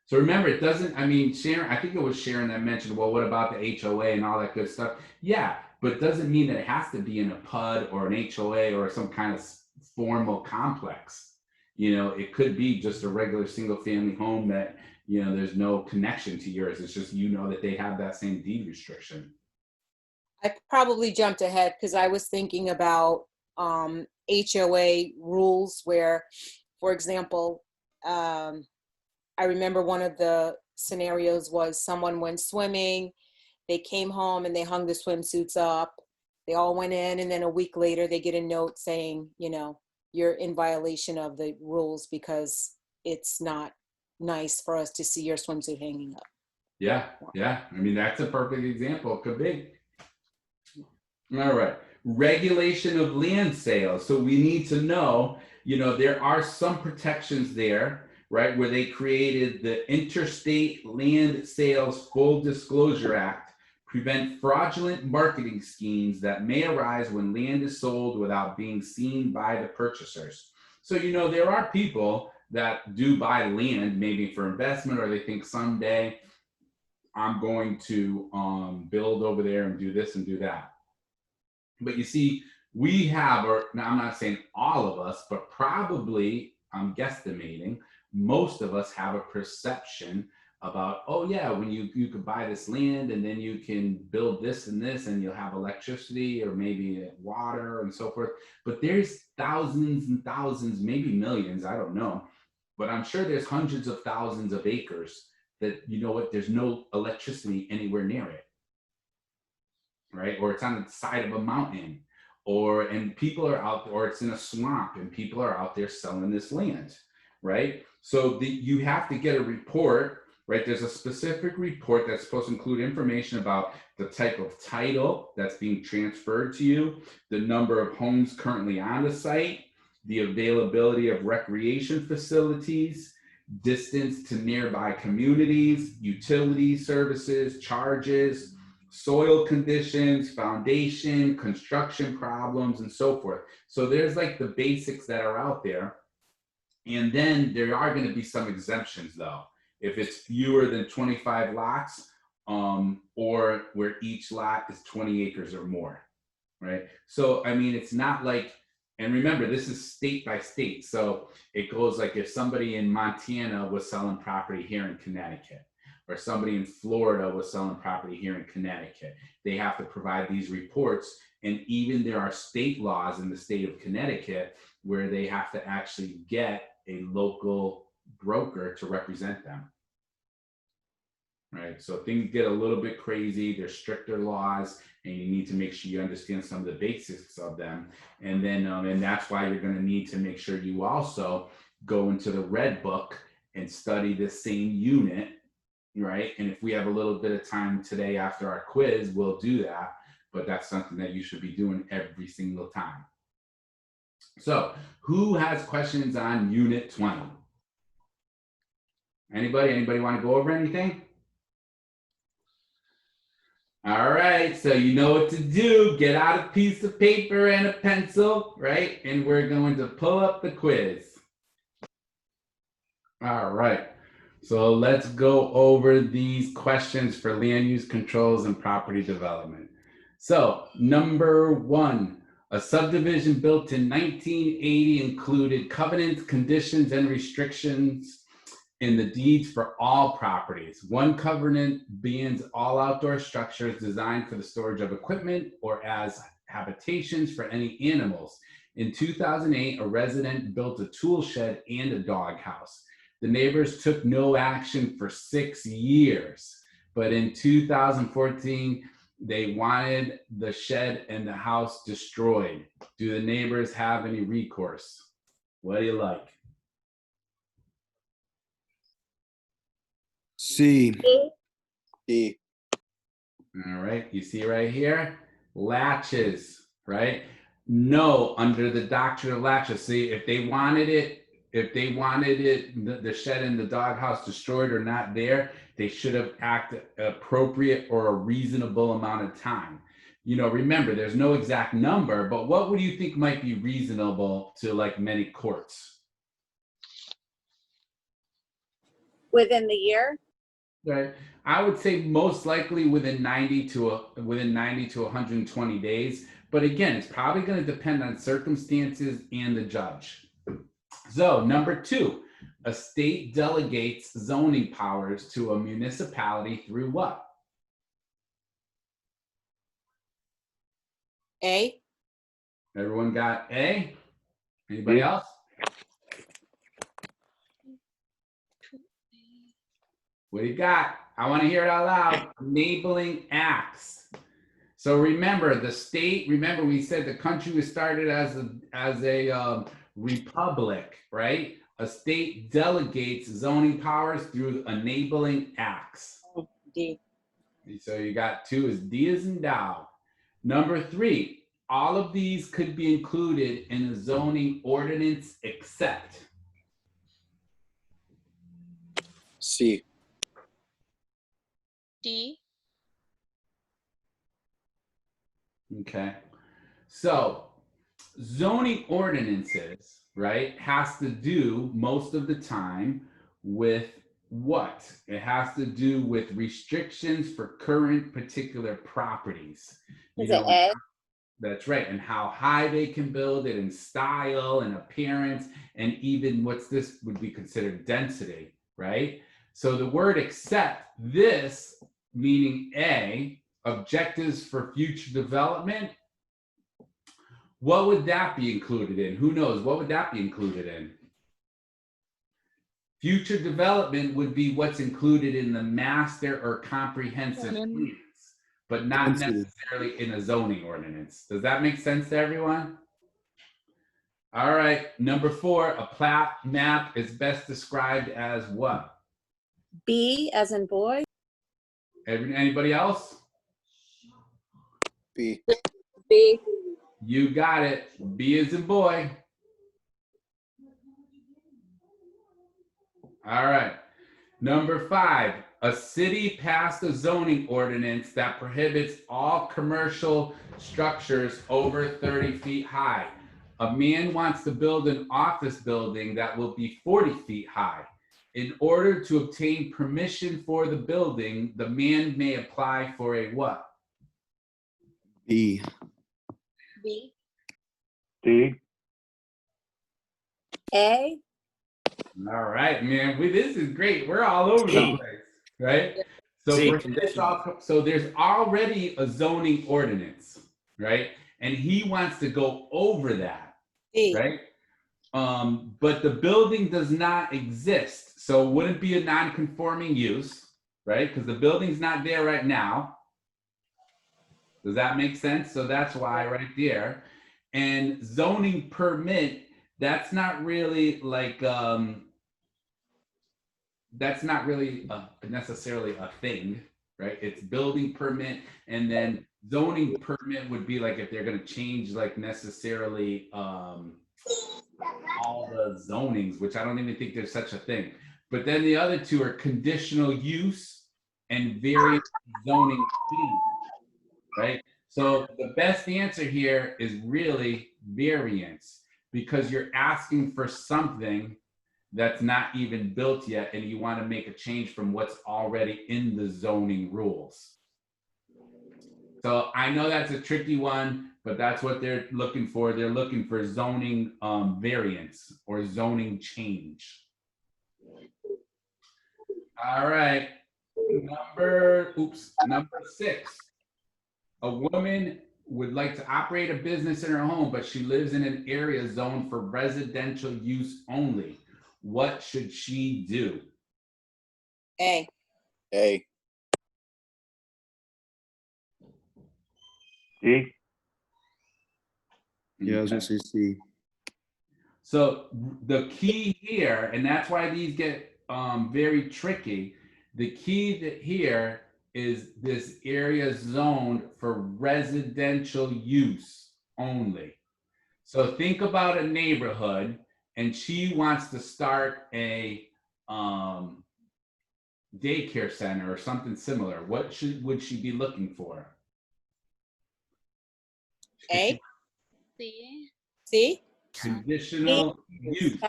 So remember, it doesn't, I mean, Sharon, I think it was Sharon that mentioned, well, what about the HOA and all that good stuff? Yeah, but it doesn't mean that it has to be in a PUD or an HOA or some kind of formal complex. You know, it could be just a regular single family home that, you know, there's no connection to yours. It's just, you know, that they have that same deed restriction. I probably jumped ahead because I was thinking about HOA rules where, for example, I remember one of the scenarios was someone went swimming, they came home and they hung the swimsuits up. They all went in and then a week later they get a note saying, you know, you're in violation of the rules because it's not nice for us to see your swimsuit hanging up. Yeah, yeah. I mean, that's a perfect example. It could be. All right. Regulation of land sales. So we need to know, you know, there are some protections there, right, where they created the Interstate Land Sales Full Disclosure Act, prevent fraudulent marketing schemes that may arise when land is sold without being seen by the purchasers. So, you know, there are people that do buy land maybe for investment, or they think someday I'm going to build over there and do this and do that. But you see, we have, or now I'm not saying all of us, but probably I'm guesstimating, most of us have a perception about, oh yeah, when you could buy this land and then you can build this and this and you'll have electricity or maybe water and so forth. But there's thousands and thousands, maybe millions, I don't know. But I'm sure there's hundreds of thousands of acres that, you know what, there's no electricity anywhere near it, right? Or it's on the side of a mountain, and people are out, or it's in a swamp and people are out there selling this land, right? So you have to get a report, right? There's a specific report that's supposed to include information about the type of title that's being transferred to you, the number of homes currently on the site, the availability of recreation facilities, distance to nearby communities, utility services, charges, soil conditions, foundation, construction problems, and so forth. So there's like the basics that are out there. And then there are going to be some exemptions though. If it's fewer than 25 lots, or where each lot is 20 acres or more, right? So, I mean, it's not like, and remember, this is state by state. So it goes like if somebody in Montana was selling property here in Connecticut, or somebody in Florida was selling property here in Connecticut, they have to provide these reports. And even there are state laws in the state of Connecticut where they have to actually get a local broker to represent them. Right, so things get a little bit crazy. There's stricter laws, and you need to make sure you understand some of the basics of them. And then, and that's why you're going to need to make sure you also go into the red book and study the same unit, right? And if we have a little bit of time today after our quiz, we'll do that. But that's something that you should be doing every single time. So, who has questions on Unit 20? Anybody want to go over anything? All right, so you know what to do. Get out a piece of paper and a pencil, right? And we're going to pull up the quiz. All right, so let's go over these questions for land use controls and property development. So, number 1, a subdivision built in 1980 included covenants, conditions, and restrictions in the deeds for all properties. One covenant bans all outdoor structures designed for the storage of equipment or as habitations for any animals. In 2008, a resident built a tool shed and a doghouse. The neighbors took no action for 6 years, but in 2014, they wanted the shed and the house destroyed. Do the neighbors have any recourse? What do you like? C. D. All right, you see right here, latches, right? No, under the doctrine of latches. See, if they wanted it, the shed and the doghouse destroyed or not there, they should have acted appropriate or a reasonable amount of time. You know, remember, there's no exact number, but what would you think might be reasonable to like many courts? Within the year? Right. I would say most likely within 90 to 120 days. But again, it's probably going to depend on circumstances and the judge. So number 2, a state delegates zoning powers to a municipality through what? A. Everyone got A? Anybody else? What do you got? I want to hear it out loud. Enabling acts. So remember, the state, remember we said the country was started as a republic, right? A state delegates zoning powers through enabling acts. D. So you got 2 is D as in Dow. Number 3, all of these could be included in a zoning ordinance except. C. D. Okay. So zoning ordinances, right, has to do most of the time with what? It has to do with restrictions for current particular properties. Is it A? That's right. And how high they can build it, and style and appearance, and even what's this would be considered density, right? So the word except this, meaning A, objectives for future development, what would that be included in? Who knows? What would that be included in? Future development would be what's included in the master or comprehensive plans, but not Density. necessarily in a zoning ordinance. Does that make sense to everyone? All right, number 4, a plat map is best described as what? B as in boy. Anybody else? B. B. You got it. B as in boy. All right. Number 5, a city passed a zoning ordinance that prohibits all commercial structures over 30 feet high. A man wants to build an office building that will be 40 feet high. In order to obtain permission for the building, the man may apply for a what? B. B. D. A. All right, man. This is great. We're all over the place, right? So, C, so there's already a zoning ordinance, right? And he wants to go over that, D. right? But the building does not exist. So it wouldn't be a non-conforming use, right? Because the building's not there right now. Does that make sense? So that's why right there. And zoning permit, that's not really like, that's not really necessarily a thing, right? It's building permit, and then zoning permit would be like if they're going to change like necessarily all the zonings, which I don't even think there's such a thing. But then the other two are conditional use and various zoning change, right? So the best answer here is really variance, because you're asking for something that's not even built yet, and you want to make a change from what's already in the zoning rules. So I know that's a tricky one, but that's what they're looking for. They're looking for zoning variance or zoning change. All right, number 6. A woman would like to operate a business in her home, but she lives in an area zoned for residential use only. What should she do? A. A. D. Yeah, I was gonna say C. So the key here, and that's why these get very tricky. The key that here is this area zoned for residential use only. So think about a neighborhood, and she wants to start a daycare center or something similar. What would she be looking for? A. C. C. Conditional use.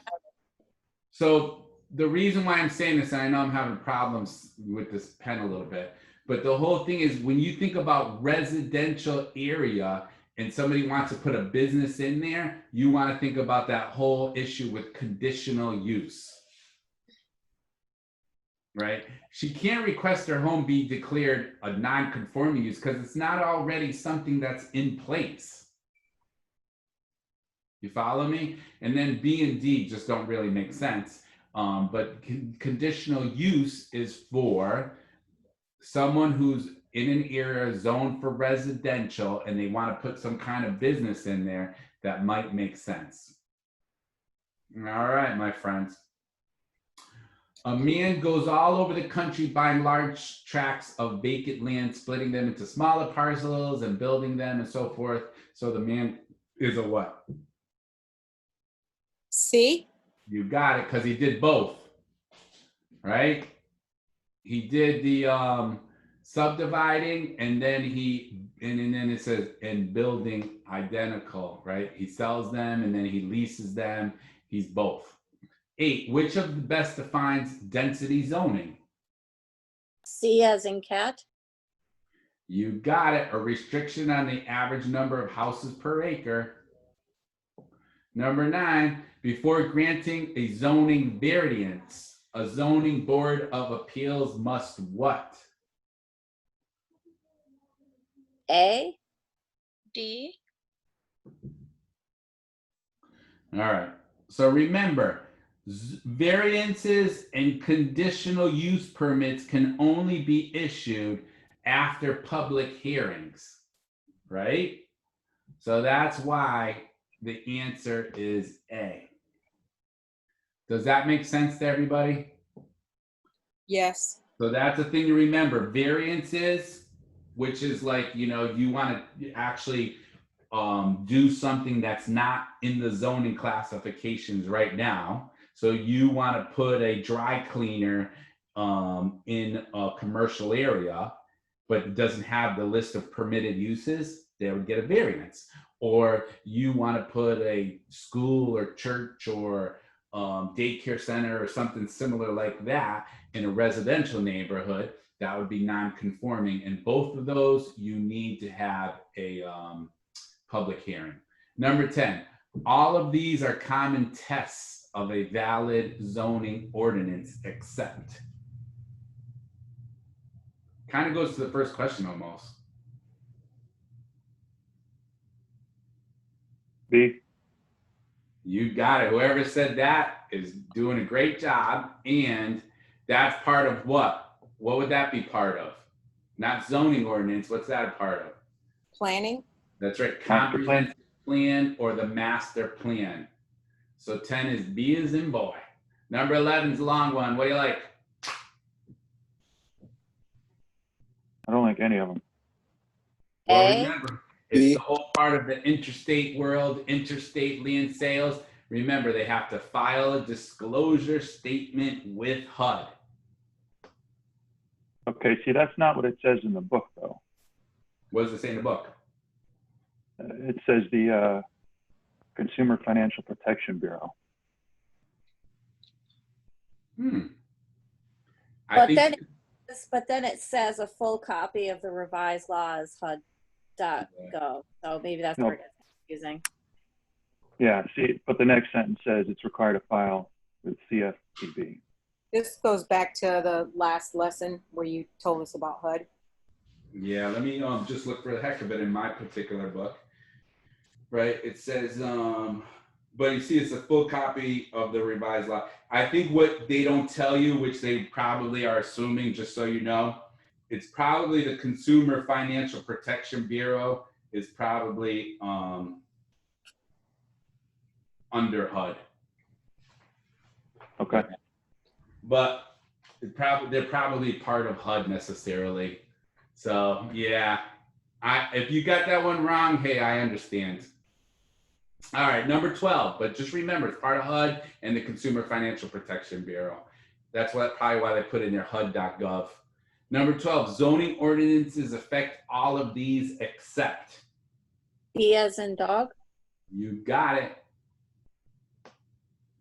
So the reason why I'm saying this, and I know I'm having problems with this pen a little bit, but the whole thing is when you think about residential area and somebody wants to put a business in there, you want to think about that whole issue with conditional use, right? She can't request her home be declared a non-conforming use because it's not already something that's in place. You follow me? And then B and D just don't really make sense. But conditional use is for someone who's in an area zoned for residential and they want to put some kind of business in there that might make sense. All right, my friends. A man goes all over the country buying large tracts of vacant land, splitting them into smaller parcels and building them and so forth. So the man is a what? C. You got it, because he did both, right? He did the subdividing, and then then it says and building identical, right? He sells them and then he leases them. He's both. 8, which of the best defines density zoning? C as in cat. You got it. A restriction on the average number of houses per acre. Number 9, before granting a zoning variance, a zoning board of appeals must what? A. D. All right. So remember, Variances and conditional use permits can only be issued after public hearings, right? So that's why the answer is A. Does that make sense to everybody? Yes. So that's a thing to remember. Variances, which is like, you want to actually do something that's not in the zoning classifications right now. So you want to put a dry cleaner in a commercial area, but it doesn't have the list of permitted uses, they would get a variance. Or you want to put a school or church or daycare center or something similar like that in a residential neighborhood, that would be non-conforming. And both of those, you need to have a public hearing. Number 10, all of these are common tests of a valid zoning ordinance except. Kind of goes to the first question almost. B. You got it. Whoever said that is doing a great job. And that's part of what? What would that be part of? Not zoning ordinance. What's that a part of? Planning? That's right. Master plan. Comprehensive plan or the master plan. So 10 is B as in boy. Number 11 is a long one. What do you like? I don't like any of them. Well, A. remember, it's the whole part of the interstate world, interstate land sales. Remember, they have to file a disclosure statement with HUD. Okay, see, that's not what it says in the book, though. What does it say in the book? It says the Consumer Financial Protection Bureau. I But then it says a full copy of the revised laws HUD.gov. So maybe that's where it gets confusing. Yeah, see, but the next sentence says it's required to file with CFPB. This goes back to the last lesson where you told us about HUD. Yeah, let me just look for the heck of it in my particular book. Right, it says, but you see, it's a full copy of the revised law. I think what they don't tell you, which they probably are assuming, just so you know, it's probably the Consumer Financial Protection Bureau is probably under HUD. Okay. But they're probably part of HUD necessarily. So yeah, if you got that one wrong, hey, I understand. All right, number 12, but just remember, it's part of HUD and the Consumer Financial Protection Bureau. That's probably why they put in their HUD.gov. Number 12, zoning ordinances affect all of these except. D as in dog. You got it.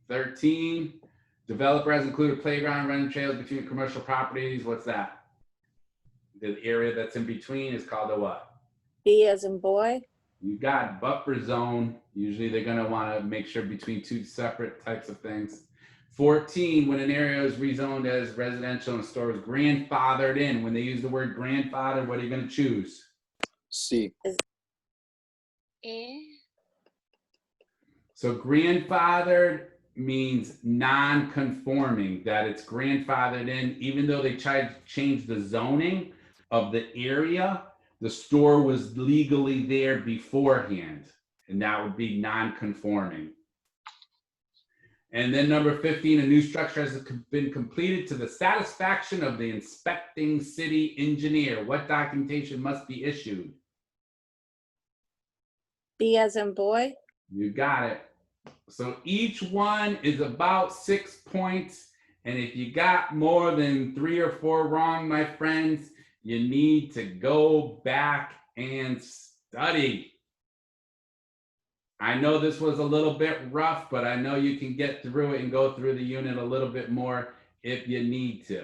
13, developer has included playground, running trails between commercial properties. What's that? The area that's in between is called a what? B as in boy. You got buffer zone. Usually they're going to want to make sure between two separate types of things. 14, when an area is rezoned as residential and store is grandfathered in. When they use the word grandfather, what are you going to choose? C. So grandfathered means non-conforming, that it's grandfathered in, even though they tried to change the zoning of the area, the store was legally there beforehand, and that would be non-conforming. And then number 15, a new structure has been completed to the satisfaction of the inspecting city engineer. What documentation must be issued? B as in boy. You got it. So each one is about 6 points. And if you got more than 3 or 4 wrong, my friends, you need to go back and study. I know this was a little bit rough, but I know you can get through it and go through the unit a little bit more if you need to.